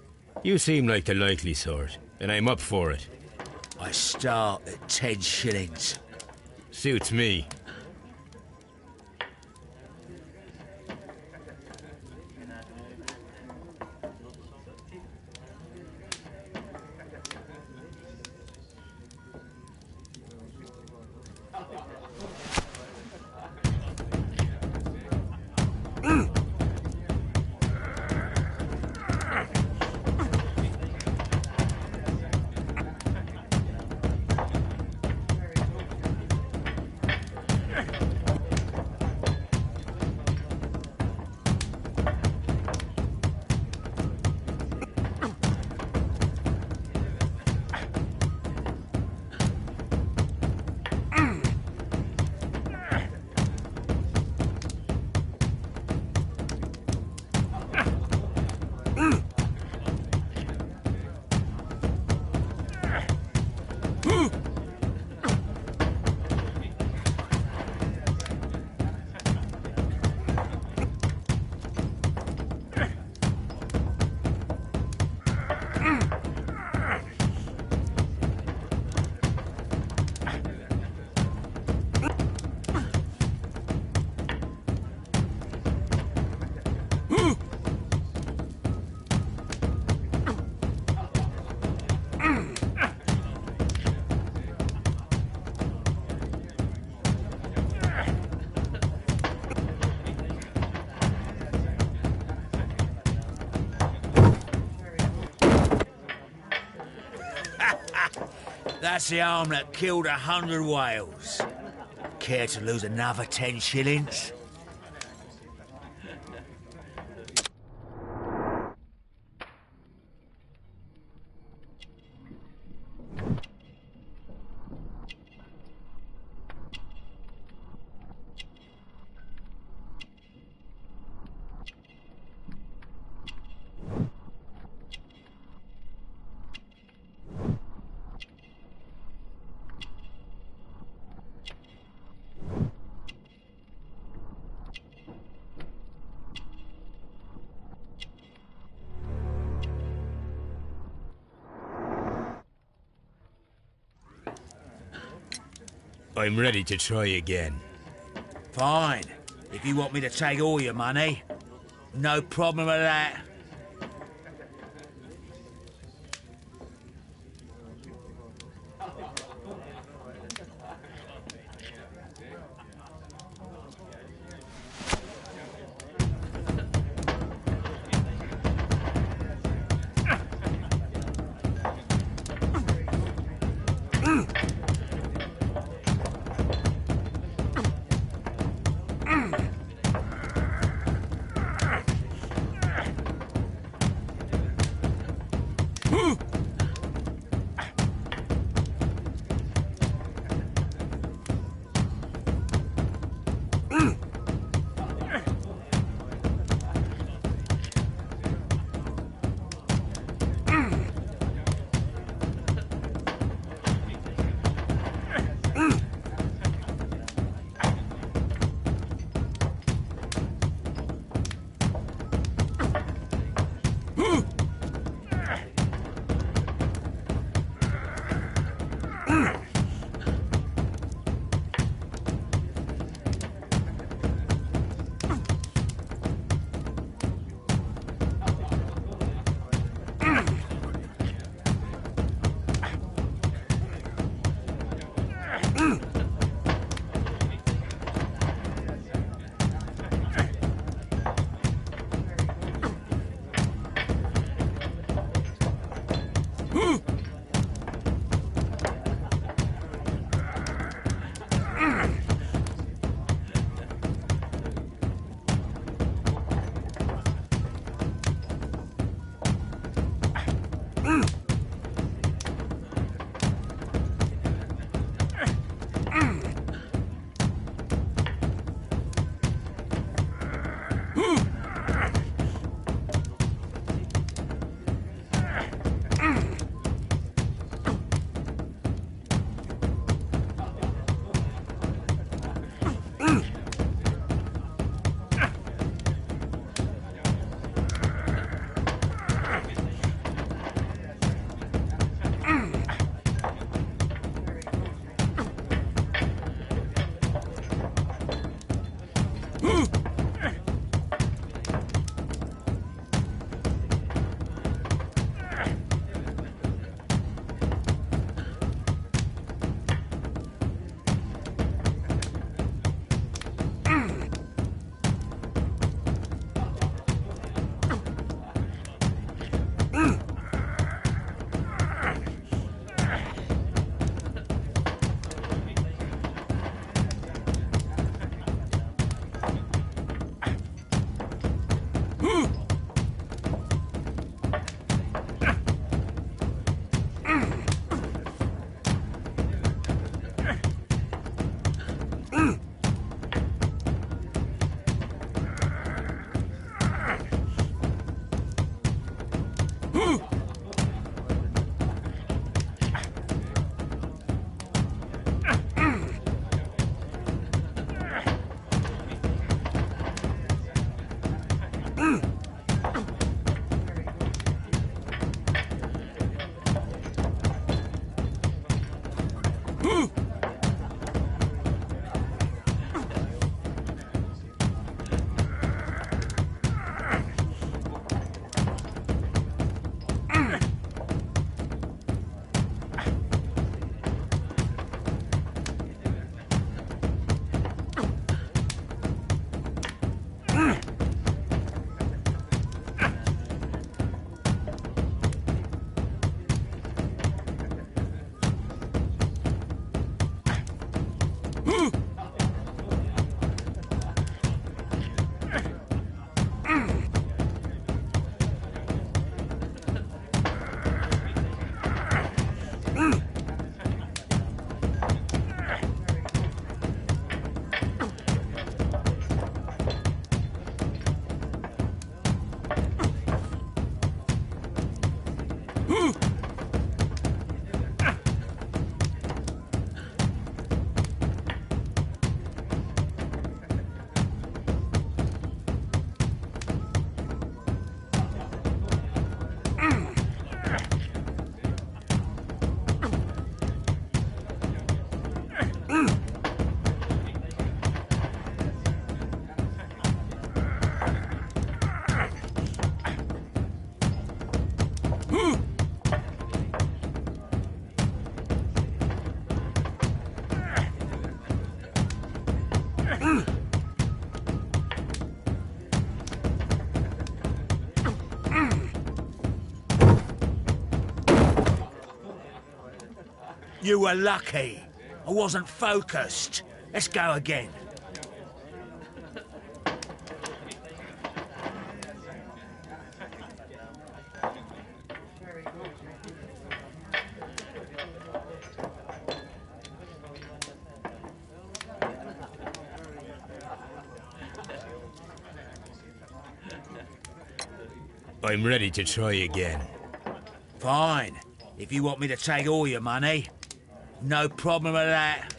You seem like the likely sort, and I'm up for it. I start at 10 shillings. Suits me. That's the arm that killed 100 whales. Care to lose another 10 shillings? I'm ready to try again. Fine. If you want me to take all your money, no problem with that. You were lucky. I wasn't focused. Let's go again. I'm ready to try again. Fine. If you want me to take all your money, no problem with that.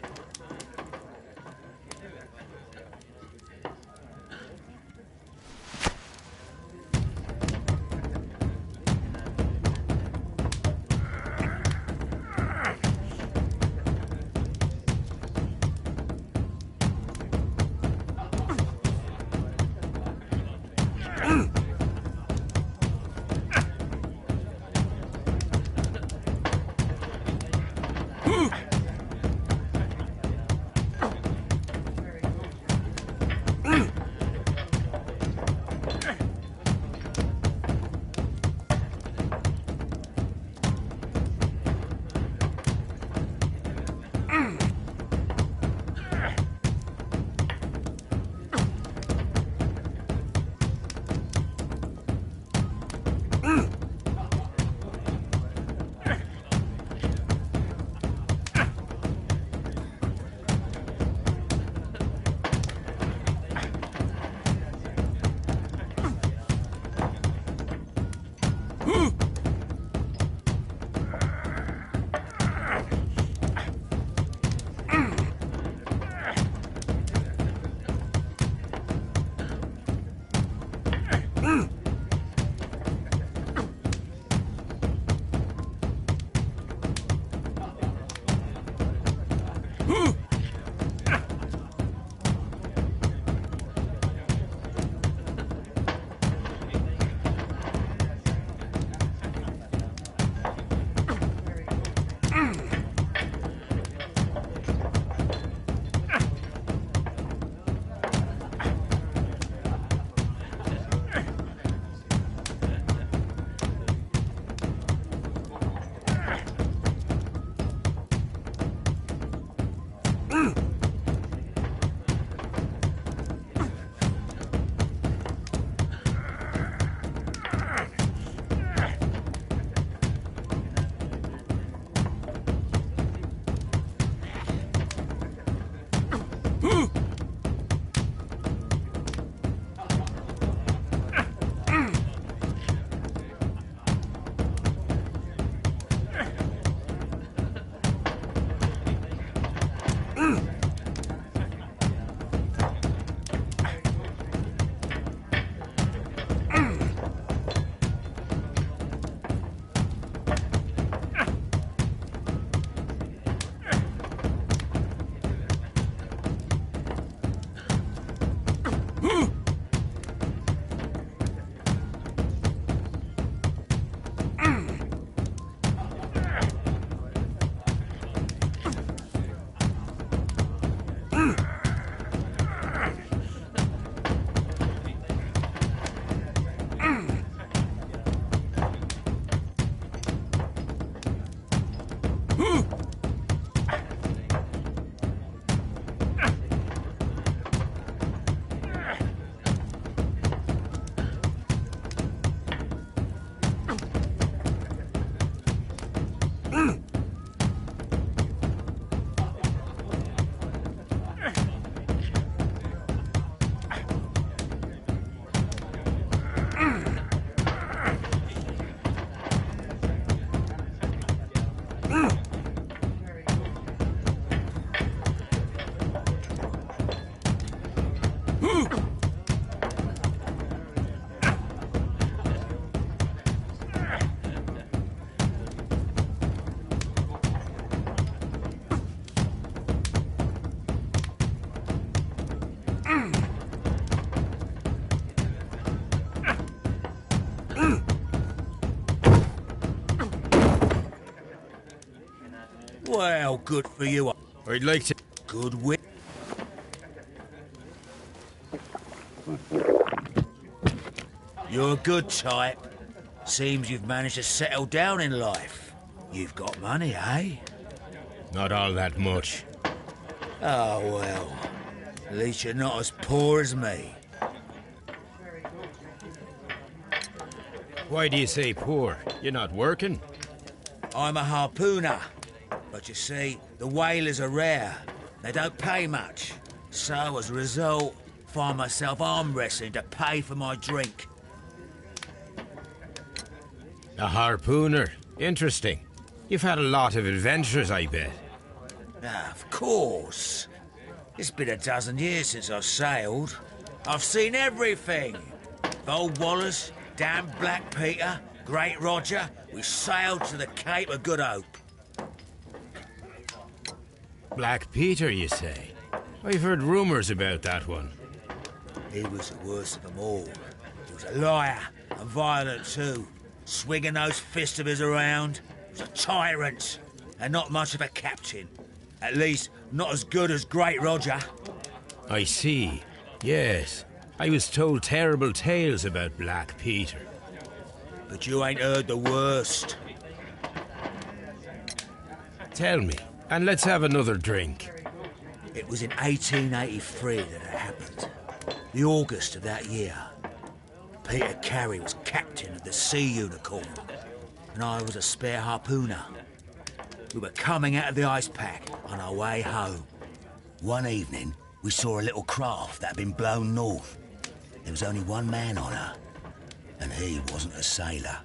Well, good for you. I'd like to... Good wit. You're a good type. Seems you've managed to settle down in life. You've got money, eh? Not all that much. Oh, well. At least you're not as poor as me. Why do you say poor? You're not working? I'm a harpooner. But you see, the whalers are rare. They don't pay much. So, as a result, find myself arm wrestling to pay for my drink. A harpooner? Interesting. You've had a lot of adventures, I bet. Ah, of course. It's been a dozen years since I've sailed. I've seen everything. Old Wallace, damn Black Peter, Great Roger. We sailed to the Cape of Good Hope. Black Peter, you say? I've heard rumours about that one. He was the worst of them all. He was a liar, and violent too. Swinging those fists of his around. He was a tyrant, and not much of a captain. At least, not as good as Great Roger. I see. Yes. I was told terrible tales about Black Peter. But you ain't heard the worst. Tell me, and let's have another drink. It was in 1883 that it happened. The August of that year. Peter Carey was captain of the Sea Unicorn, and I was a spare harpooner. We were coming out of the ice pack on our way home. One evening, we saw a little craft that had been blown north. There was only one man on her, and he wasn't a sailor.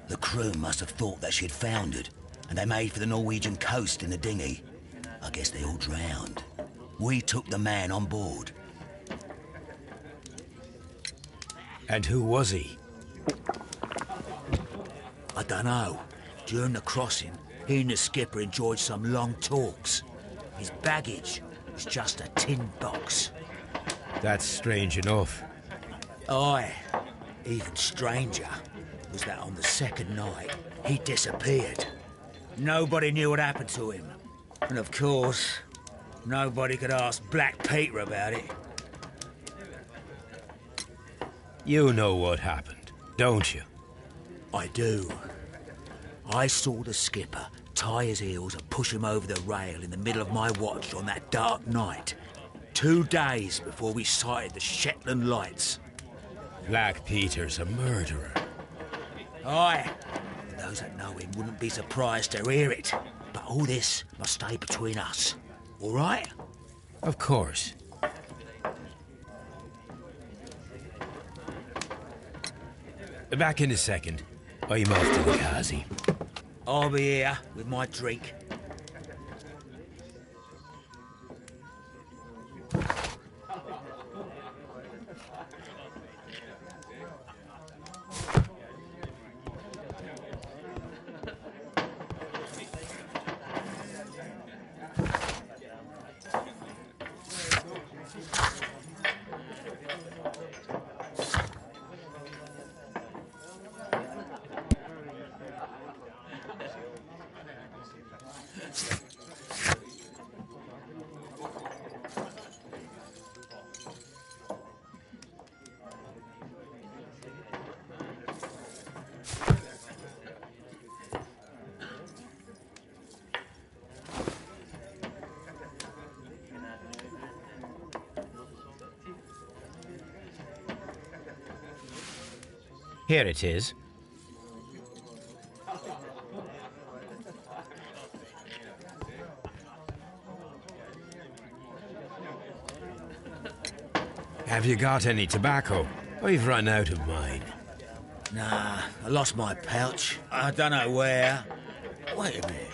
The crew must have thought that she had foundered, and they made for the Norwegian coast in the dinghy. I guess they all drowned. We took the man on board. And who was he? I dunno. During the crossing, he and the skipper enjoyed some long talks. His baggage was just a tin box. That's strange enough. Aye. Even stranger was that on the second night, he disappeared. Nobody knew what happened to him. And of course, nobody could ask Black Peter about it. You know what happened, don't you? I do. I saw the skipper tie his heels and push him over the rail in the middle of my watch on that dark night. 2 days before we sighted the Shetland lights. Black Peter's a murderer. Aye. Those that know him wouldn't be surprised to hear it. But all this must stay between us. All right? Of course. Back in a second. I'm off to the Kazi. I'll be here with my drink. Here it is. Have you got any tobacco? I've run out of mine. Nah, I lost my pouch. I don't know where. Wait a minute.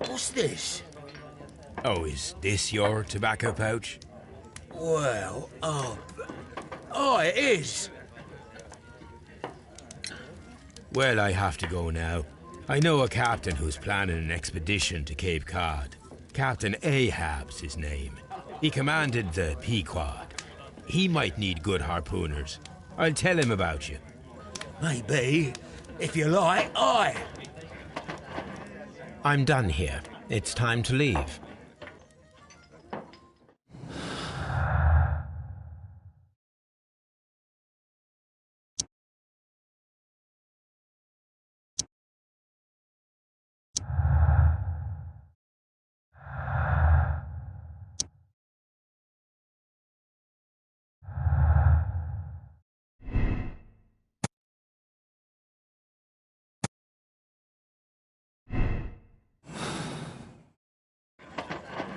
What's this? Oh, is this your tobacco pouch? Well, oh, it is. Well, I have to go now. I know a captain who's planning an expedition to Cape Cod. Captain Ahab's his name. He commanded the Pequod. He might need good harpooners. I'll tell him about you. Maybe. If you like, aye. I'm done here. It's time to leave.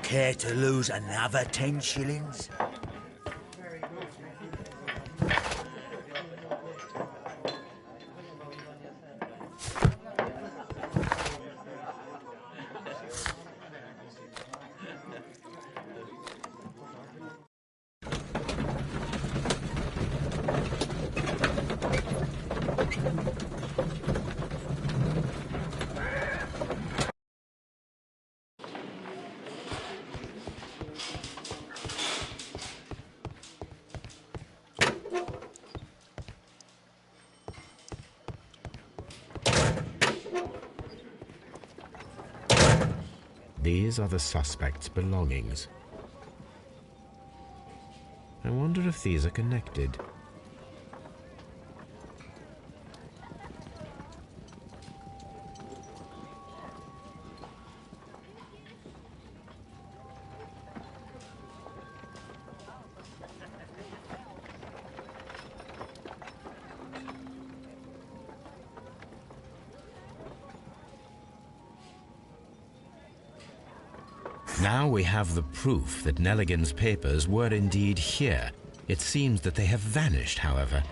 Care to lose another 10 shillings? These are the suspect's belongings. I wonder if these are connected. Now we have the proof that Nelligan's papers were indeed here. It seems that they have vanished, however.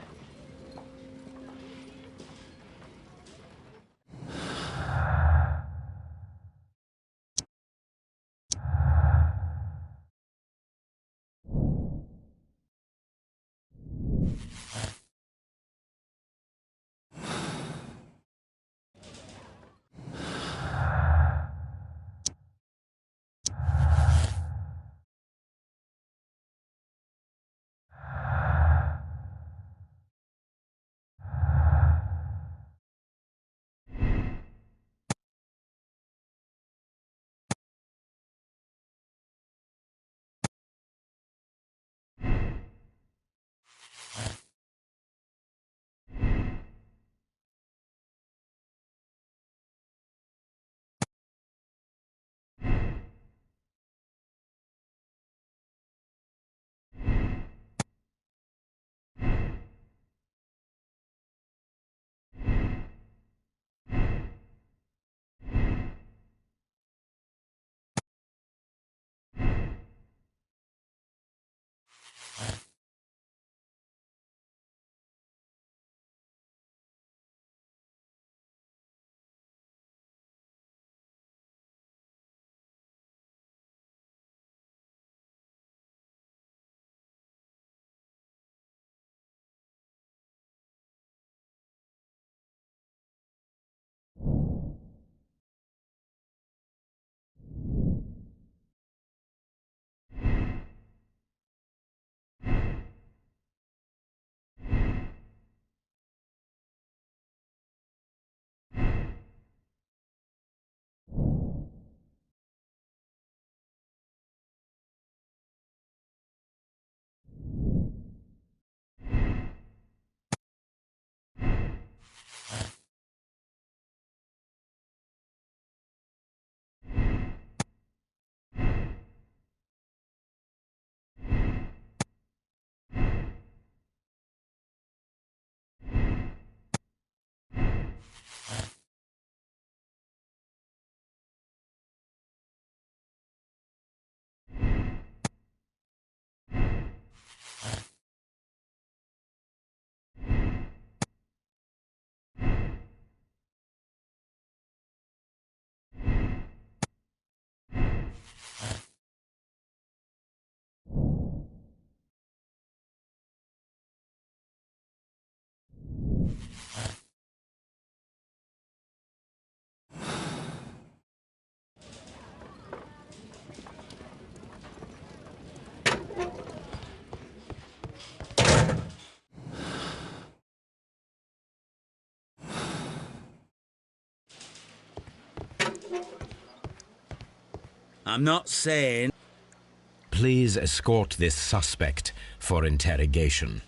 I'm not saying... Please escort this suspect for interrogation.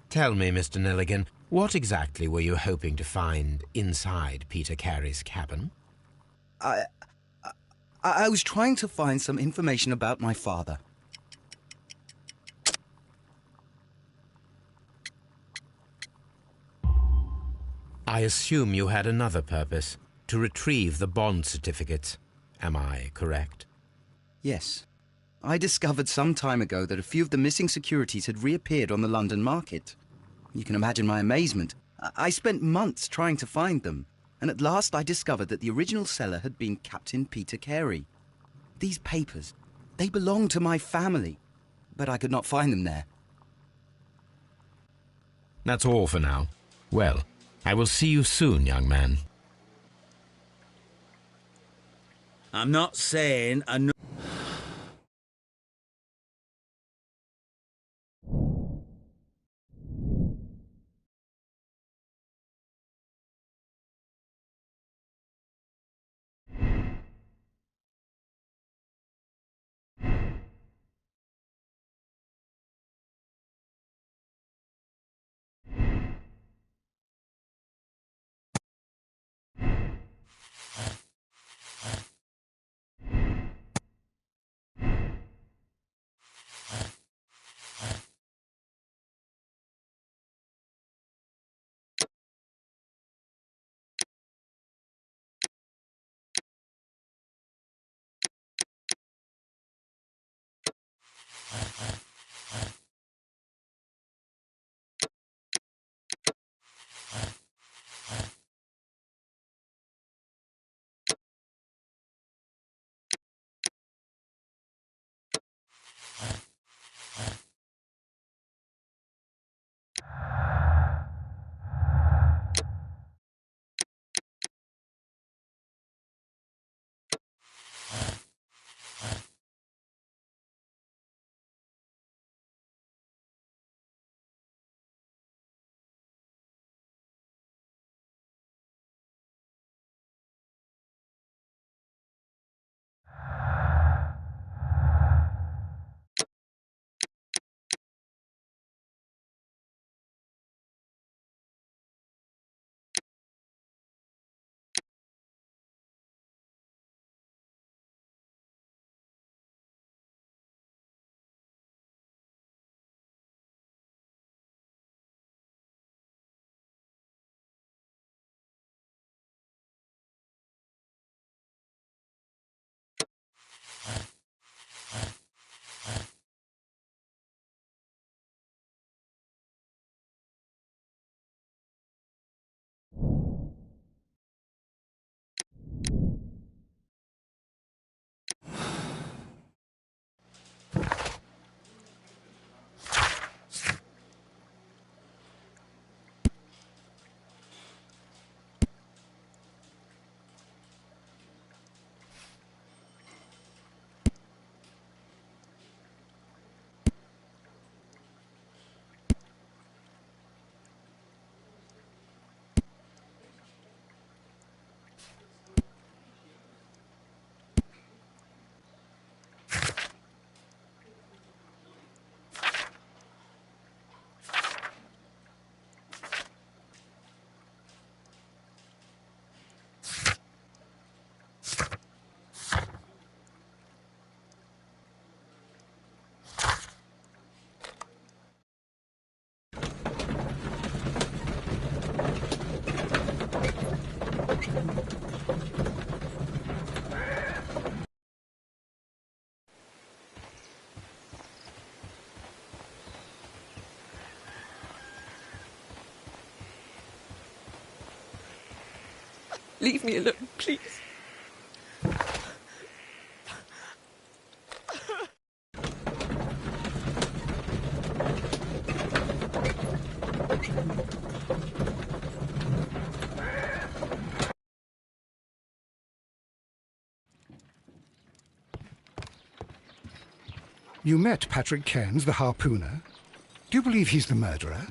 Tell me, Mr. Nelligan, what exactly were you hoping to find inside Peter Carey's cabin? I was trying to find some information about my father. I assume you had another purpose, to retrieve the bond certificates. Am I correct? Yes. I discovered some time ago that a few of the missing securities had reappeared on the London market. You can imagine my amazement. I spent months trying to find them, and at last I discovered that the original seller had been Captain Peter Carey. These papers, they belonged to my family, but I could not find them there. That's all for now. Well, I will see you soon, young man. I'm not saying... Leave me alone, please. You met Patrick Cairns, the harpooner. Do you believe he's the murderer?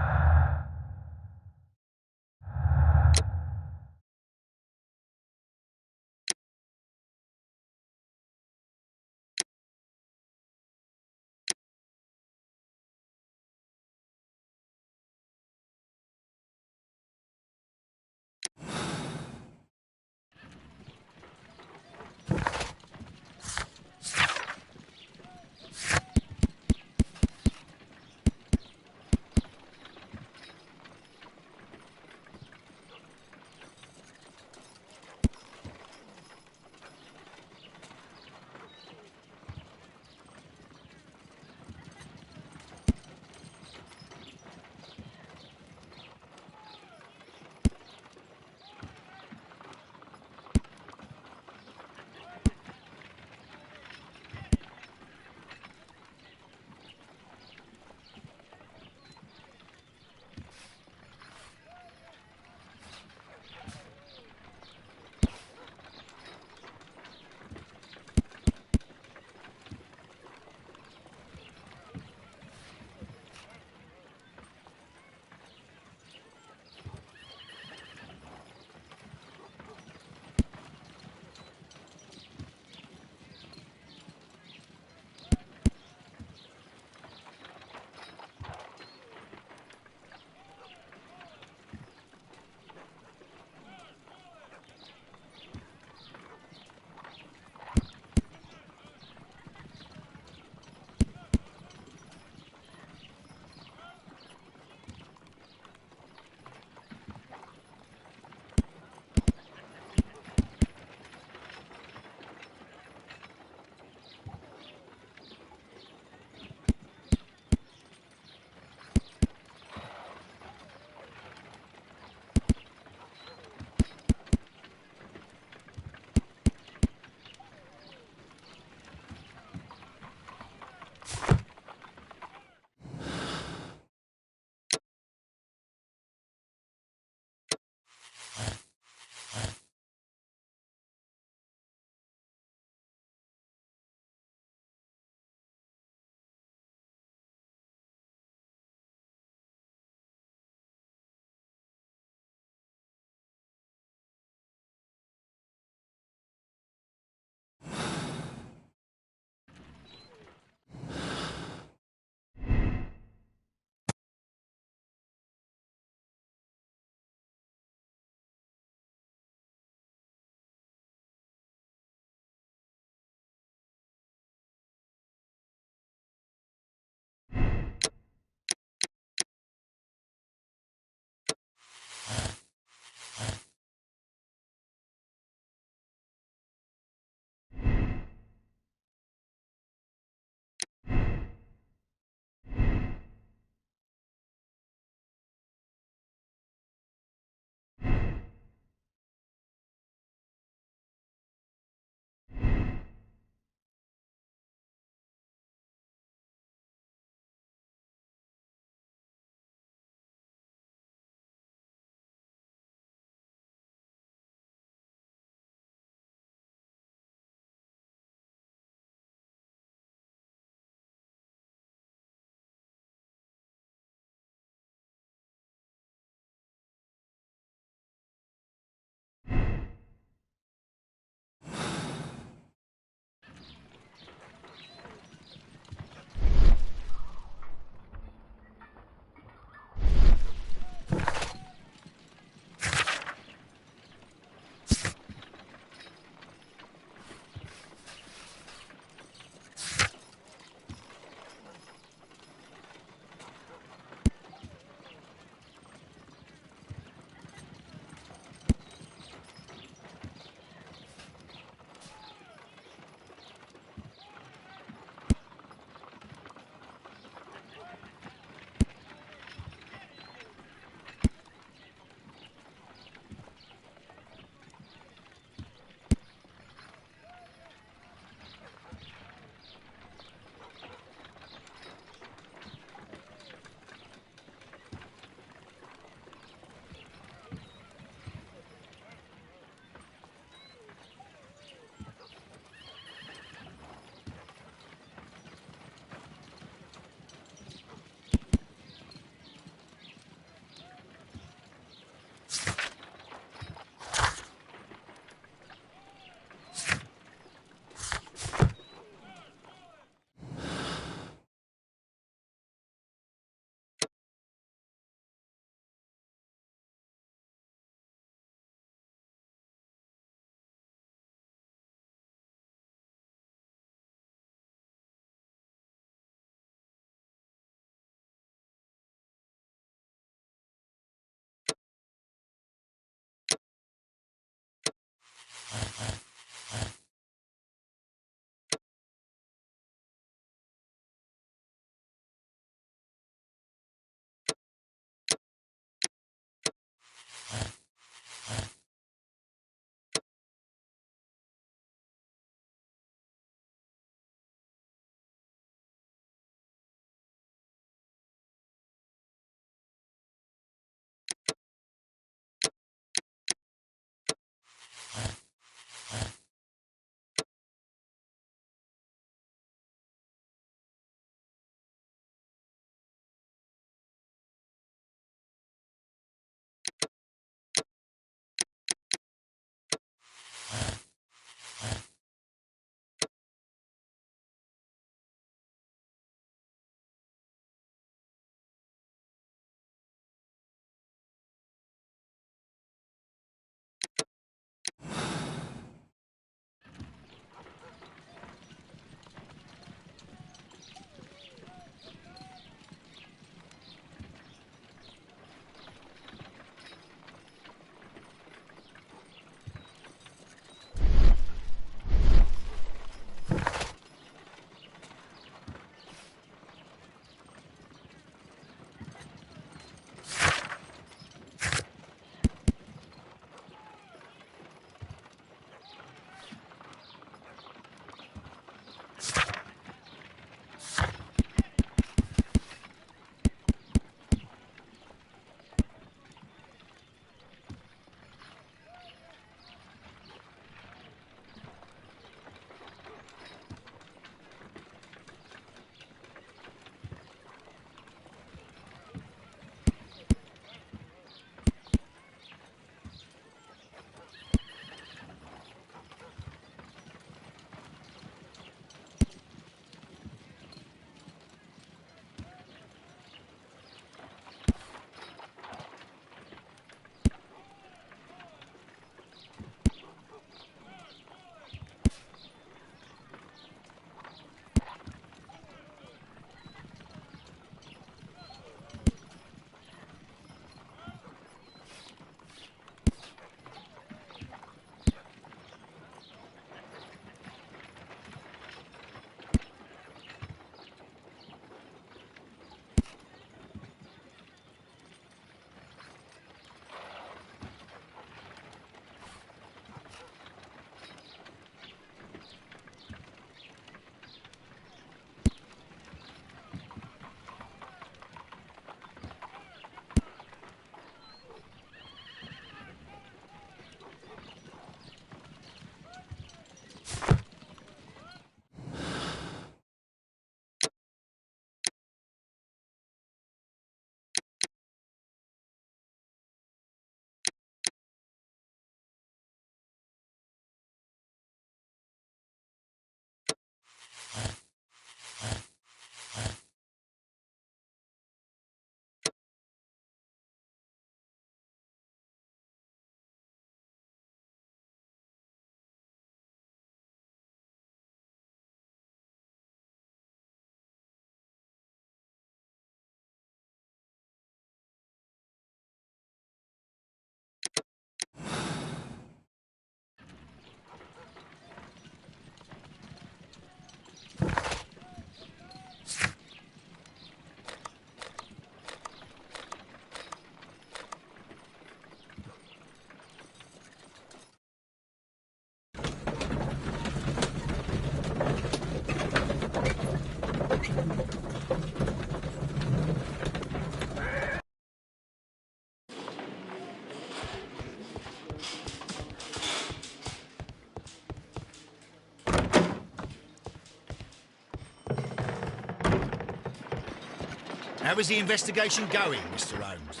How is the investigation going, Mr. Holmes?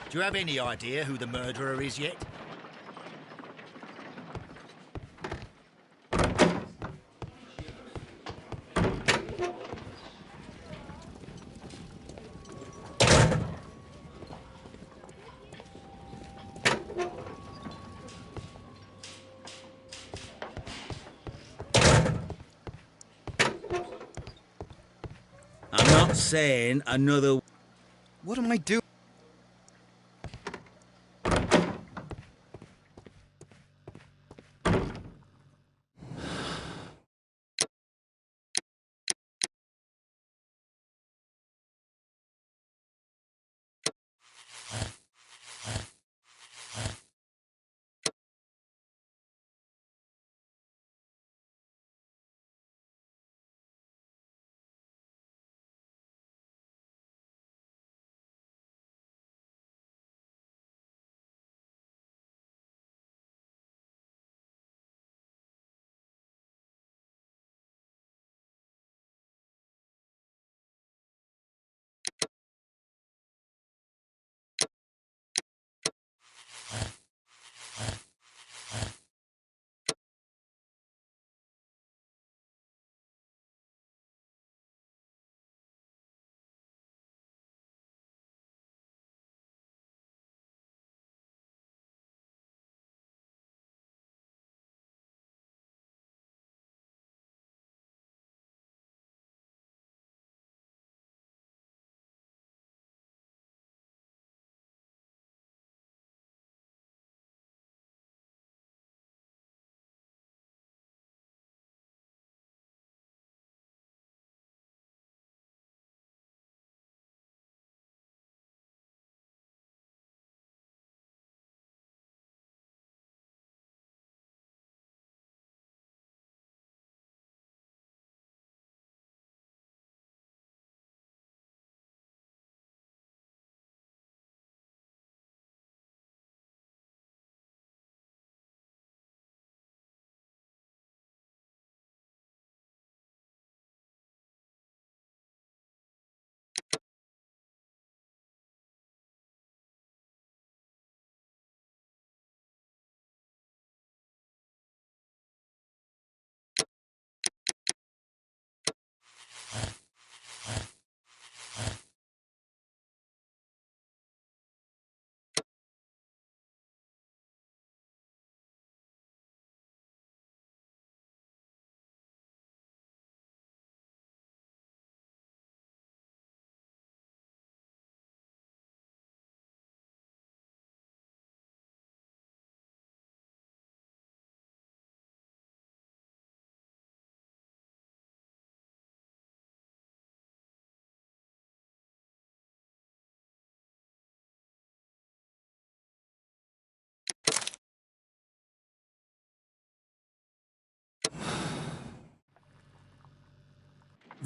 Do you have any idea who the murderer is yet? I'm not saying another... What am I doing?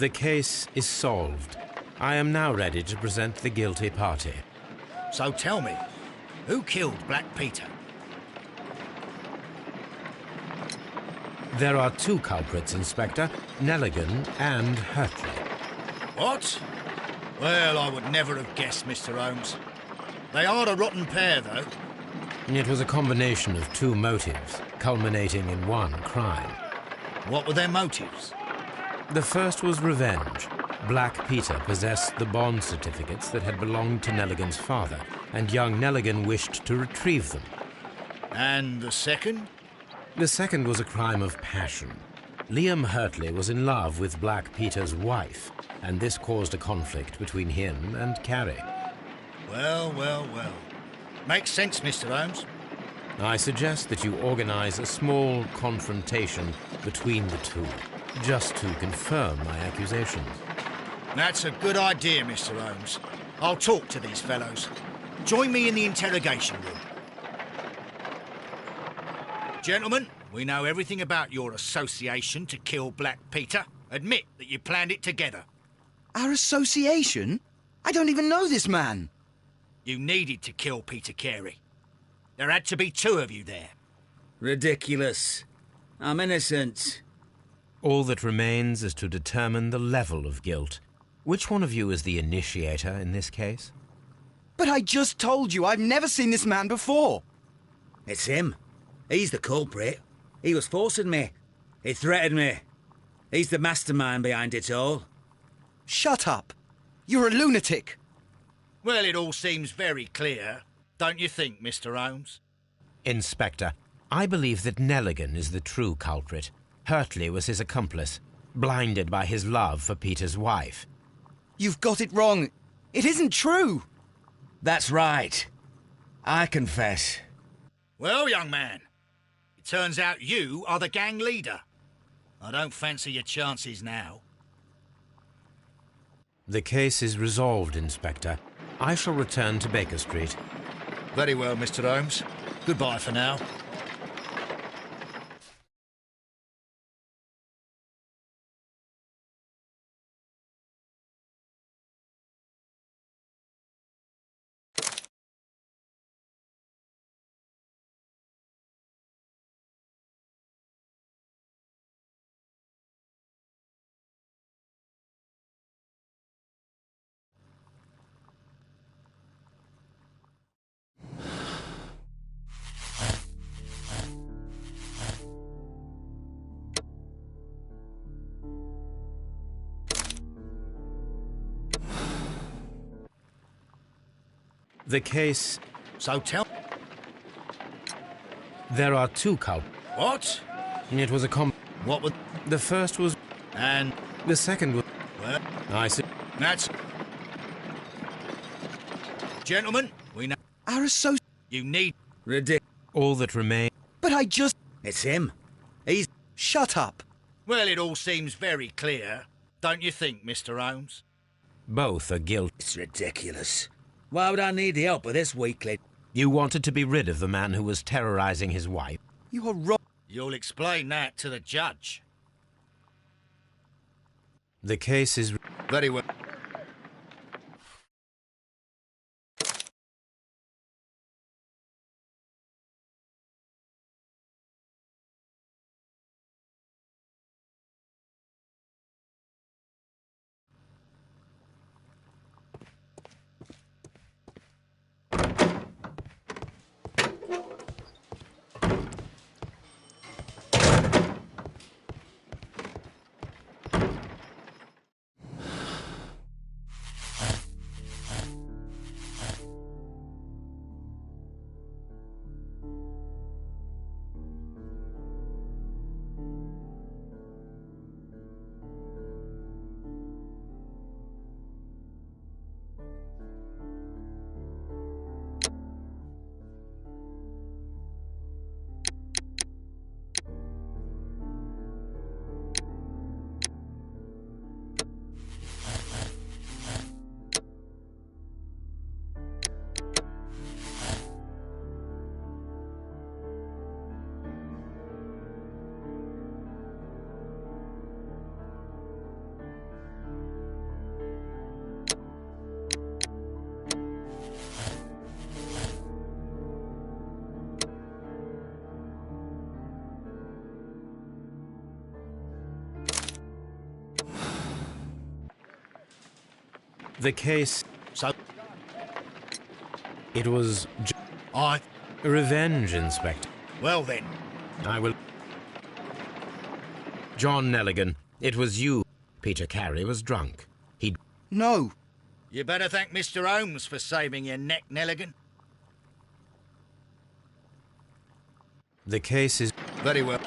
The case is solved. I am now ready to present the guilty party. So tell me, who killed Black Peter? There are two culprits, Inspector, Nelligan and Hurtley. What? Well, I would never have guessed, Mr. Holmes. They are a rotten pair, though. It was a combination of two motives, culminating in one crime. What were their motives? The first was revenge. Black Peter possessed the bond certificates that had belonged to Nelligan's father, and young Nelligan wished to retrieve them. And the second? The second was a crime of passion. Liam Hurtley was in love with Black Peter's wife, and this caused a conflict between him and Carrie. Well, well, well. Makes sense, Mr. Holmes. I suggest that you organize a small confrontation between the two, just to confirm my accusations. That's a good idea, Mr. Holmes. I'll talk to these fellows. Join me in the interrogation room. Gentlemen, we know everything about your association to kill Black Peter. Admit that you planned it together. Our association? I don't even know this man. You needed to kill Peter Carey. There had to be two of you there. Ridiculous. I'm innocent. All that remains is to determine the level of guilt. Which one of you is the initiator in this case? But I just told you I've never seen this man before. It's him. He's the culprit. He was forcing me. He threatened me. He's the mastermind behind it all. Shut up. You're a lunatic. Well, it all seems very clear, don't you think, Mr. Holmes? Inspector, I believe that Nelligan is the true culprit. Hurtley was his accomplice, blinded by his love for Peter's wife. You've got it wrong. It isn't true. That's right. I confess. Well, young man, it turns out you are the gang leader. I don't fancy your chances now. The case is resolved, Inspector. I shall return to Baker Street. Very well, Mr. Holmes. Goodbye for now. The case... So tell... There are two culprits. What? It was a What was... The first was... And... The second was... Well... I see. That's... Gentlemen, we know... You need... Ridiculous. All that remains... But I just... It's him. He's... Shut up. Well, it all seems very clear, don't you think, Mr. Holmes? Both are guilty. It's ridiculous. Why would I need the help of this weakling? You wanted to be rid of the man who was terrorizing his wife. You are wrong. You'll explain that to the judge. The case is... Very well. The case... So... It was... Revenge, Inspector. Well then. I will... John Nelligan, it was you. Peter Carey was drunk. He... No. You better thank Mr. Holmes for saving your neck, Nelligan. The case is... Very well.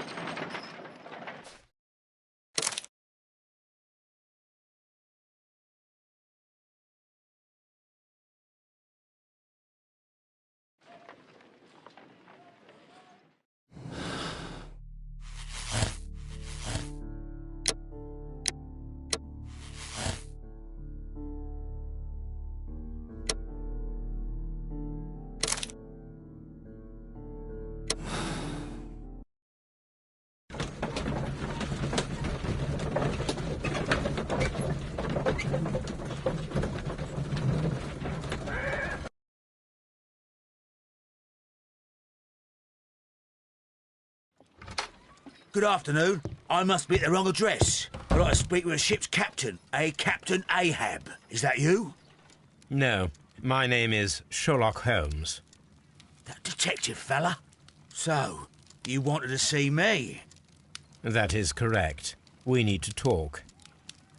Good afternoon. I must be at the wrong address. I'd like to speak with a ship's captain, Captain Ahab. Is that you? No, my name is Sherlock Holmes. That detective fella? So, you wanted to see me? That is correct. We need to talk.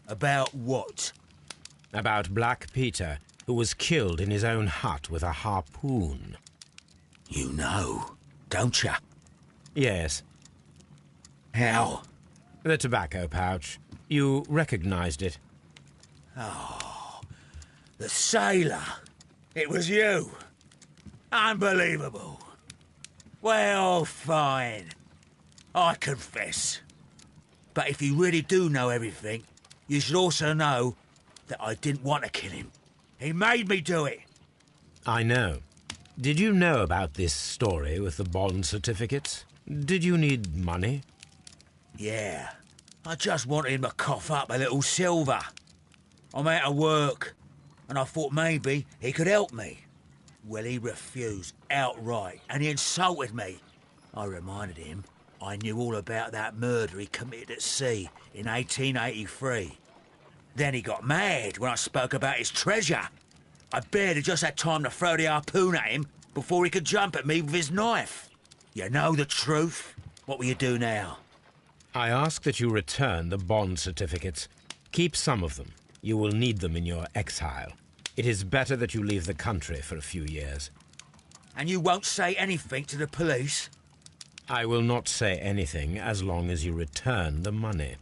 About what? About Black Peter, who was killed in his own hut with a harpoon. You know, don't you? Yes. How? The tobacco pouch. You recognized it. Oh, the sailor. It was you. Unbelievable. Well, fine. I confess. But if you really do know everything, you should also know that I didn't want to kill him. He made me do it. I know. Did you know about this story with the bond certificates? Did you need money? Yeah. I just wanted him to cough up a little silver. I'm out of work, and I thought maybe he could help me. Well, he refused outright, and he insulted me. I reminded him I knew all about that murder he committed at sea in 1883. Then he got mad when I spoke about his treasure. I barely just had time to throw the harpoon at him before he could jump at me with his knife. You know the truth. What will you do now? I ask that you return the bond certificates. Keep some of them. You will need them in your exile. It is better that you leave the country for a few years. And you won't say anything to the police? I will not say anything as long as you return the money.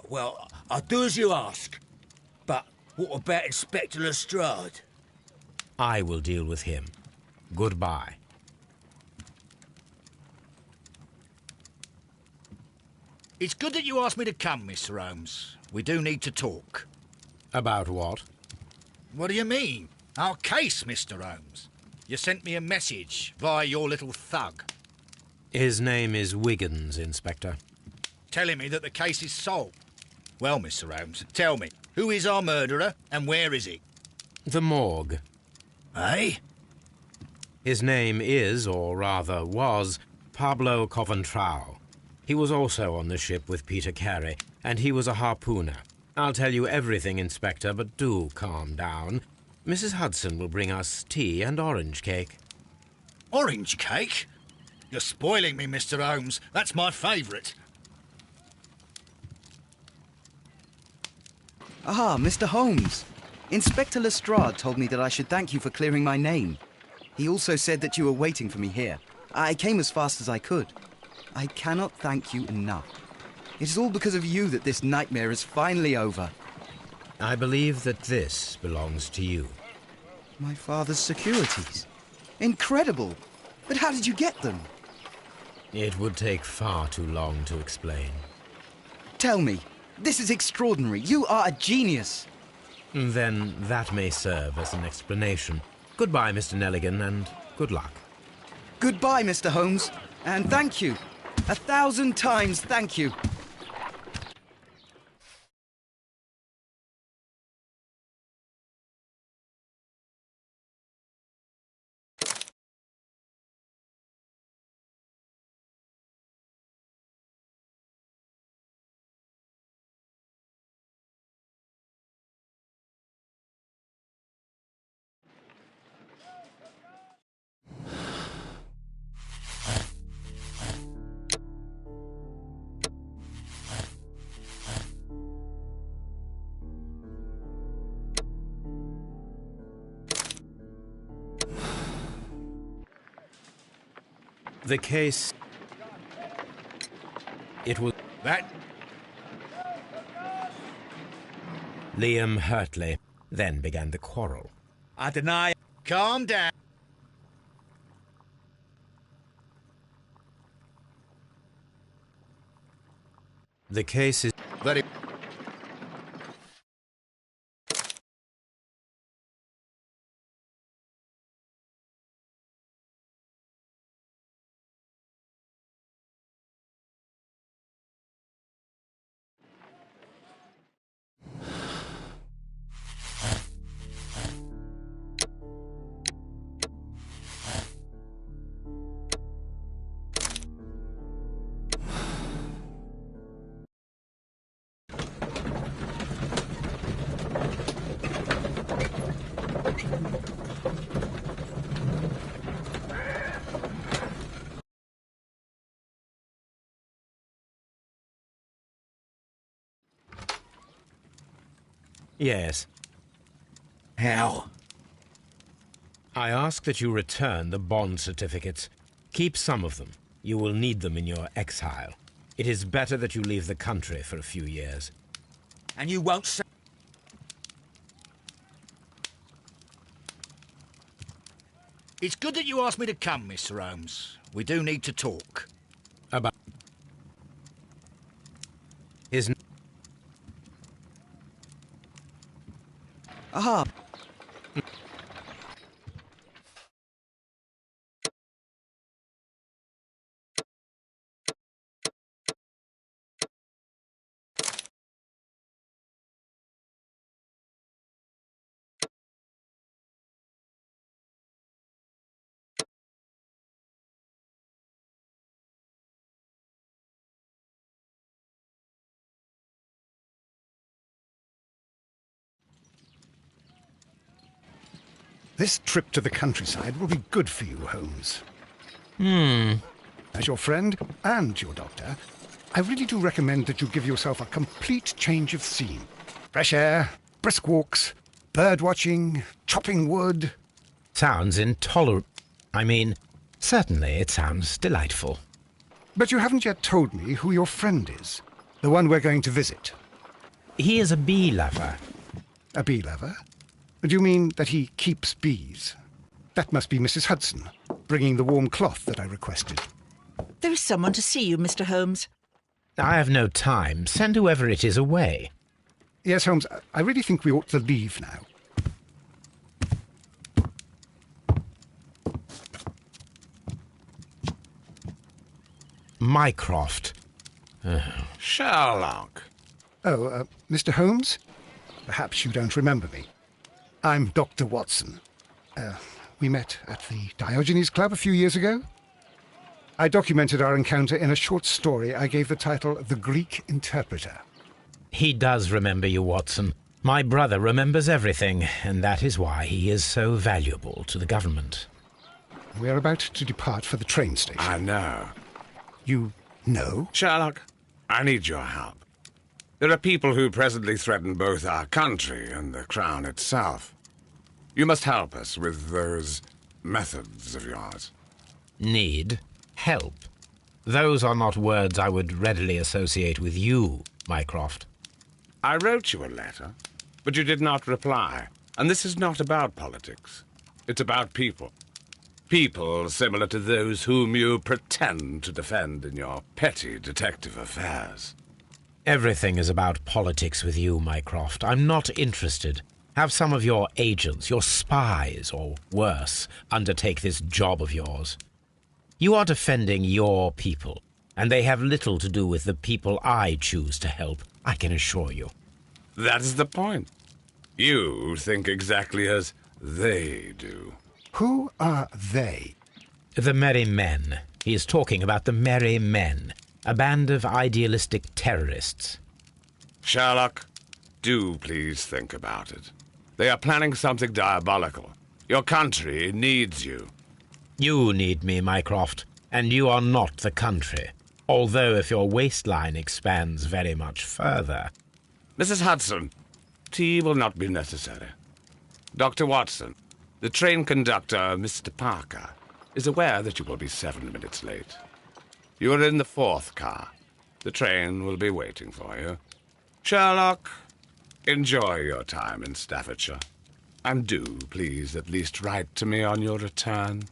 Well, I'll do as you ask. But what about Inspector Lestrade? I will deal with him. Goodbye. It's good that you asked me to come, Mr. Holmes. We do need to talk. About what? What do you mean? Our case, Mr. Holmes. You sent me a message via your little thug. His name is Wiggins, Inspector. Telling me that the case is solved. Well, Mr. Holmes, tell me, who is our murderer and where is he? The morgue. Eh? His name is, or rather was, Pablo Coventrao. He was also on the ship with Peter Carey, and he was a harpooner. I'll tell you everything, Inspector, but do calm down. Mrs. Hudson will bring us tea and orange cake. Orange cake? You're spoiling me, Mr. Holmes. That's my favourite. Ah, Mr. Holmes. Inspector Lestrade told me that I should thank you for clearing my name. He also said that you were waiting for me here. I came as fast as I could. I cannot thank you enough. It is all because of you that this nightmare is finally over. I believe that this belongs to you. My father's securities. Incredible! But how did you get them? It would take far too long to explain. Tell me. This is extraordinary. You are a genius. Then that may serve as an explanation. Goodbye, Mr. Nelligan, and good luck. Goodbye, Mr. Holmes. And thank you. 1,000 times thank you. The case... It was... That... Liam Hurtley. Then began the quarrel. I deny... Calm down. The case is... Very... Yes. How? I ask that you return the bond certificates. Keep some of them. You will need them in your exile. It is better that you leave the country for a few years. And you won't say... It's good that you asked me to come, Mr. Holmes. We do need to talk. About... His... Aha! This trip to the countryside will be good for you, Holmes. As your friend and your doctor, I really do recommend that you give yourself a complete change of scene. Fresh air, brisk walks, bird watching, chopping wood. Sounds intolerable. I mean, certainly it sounds delightful. But you haven't yet told me who your friend is, the one we're going to visit. He is a bee lover. A bee lover? Do you mean that he keeps bees? That must be Mrs. Hudson, bringing the warm cloth that I requested. There is someone to see you, Mr. Holmes. I have no time. Send whoever it is away. Yes, Holmes, I really think we ought to leave now. Mycroft. Sherlock. Oh, Mr. Holmes? Perhaps you don't remember me. I'm Dr. Watson. We met at the Diogenes Club a few years ago. I documented our encounter in a short story I gave the title The Greek Interpreter. He does remember you, Watson. My brother remembers everything, and that is why he is so valuable to the government. We're about to depart for the train station. I know. You know? Sherlock, I need your help. There are people who presently threaten both our country and the Crown itself. You must help us with those methods of yours. Need? Help? Those are not words I would readily associate with you, Mycroft. I wrote you a letter, but you did not reply. And this is not about politics. It's about people. People similar to those whom you pretend to defend in your petty detective affairs. Everything is about politics with you, Mycroft. I'm not interested. Have some of your agents, your spies, or worse, undertake this job of yours. You are defending your people, and they have little to do with the people I choose to help, I can assure you. That is the point. You think exactly as they do. Who are they? The Merry Men. He is talking about the Merry Men, a band of idealistic terrorists. Sherlock, do please think about it. They are planning something diabolical. Your country needs you. You need me, Mycroft, and you are not the country. Although if your waistline expands very much further... Mrs. Hudson, tea will not be necessary. Dr. Watson, the train conductor, Mr. Parker, is aware that you will be 7 minutes late. You are in the 4th car. The train will be waiting for you. Sherlock, enjoy your time in Staffordshire. And do, please, at least write to me on your return.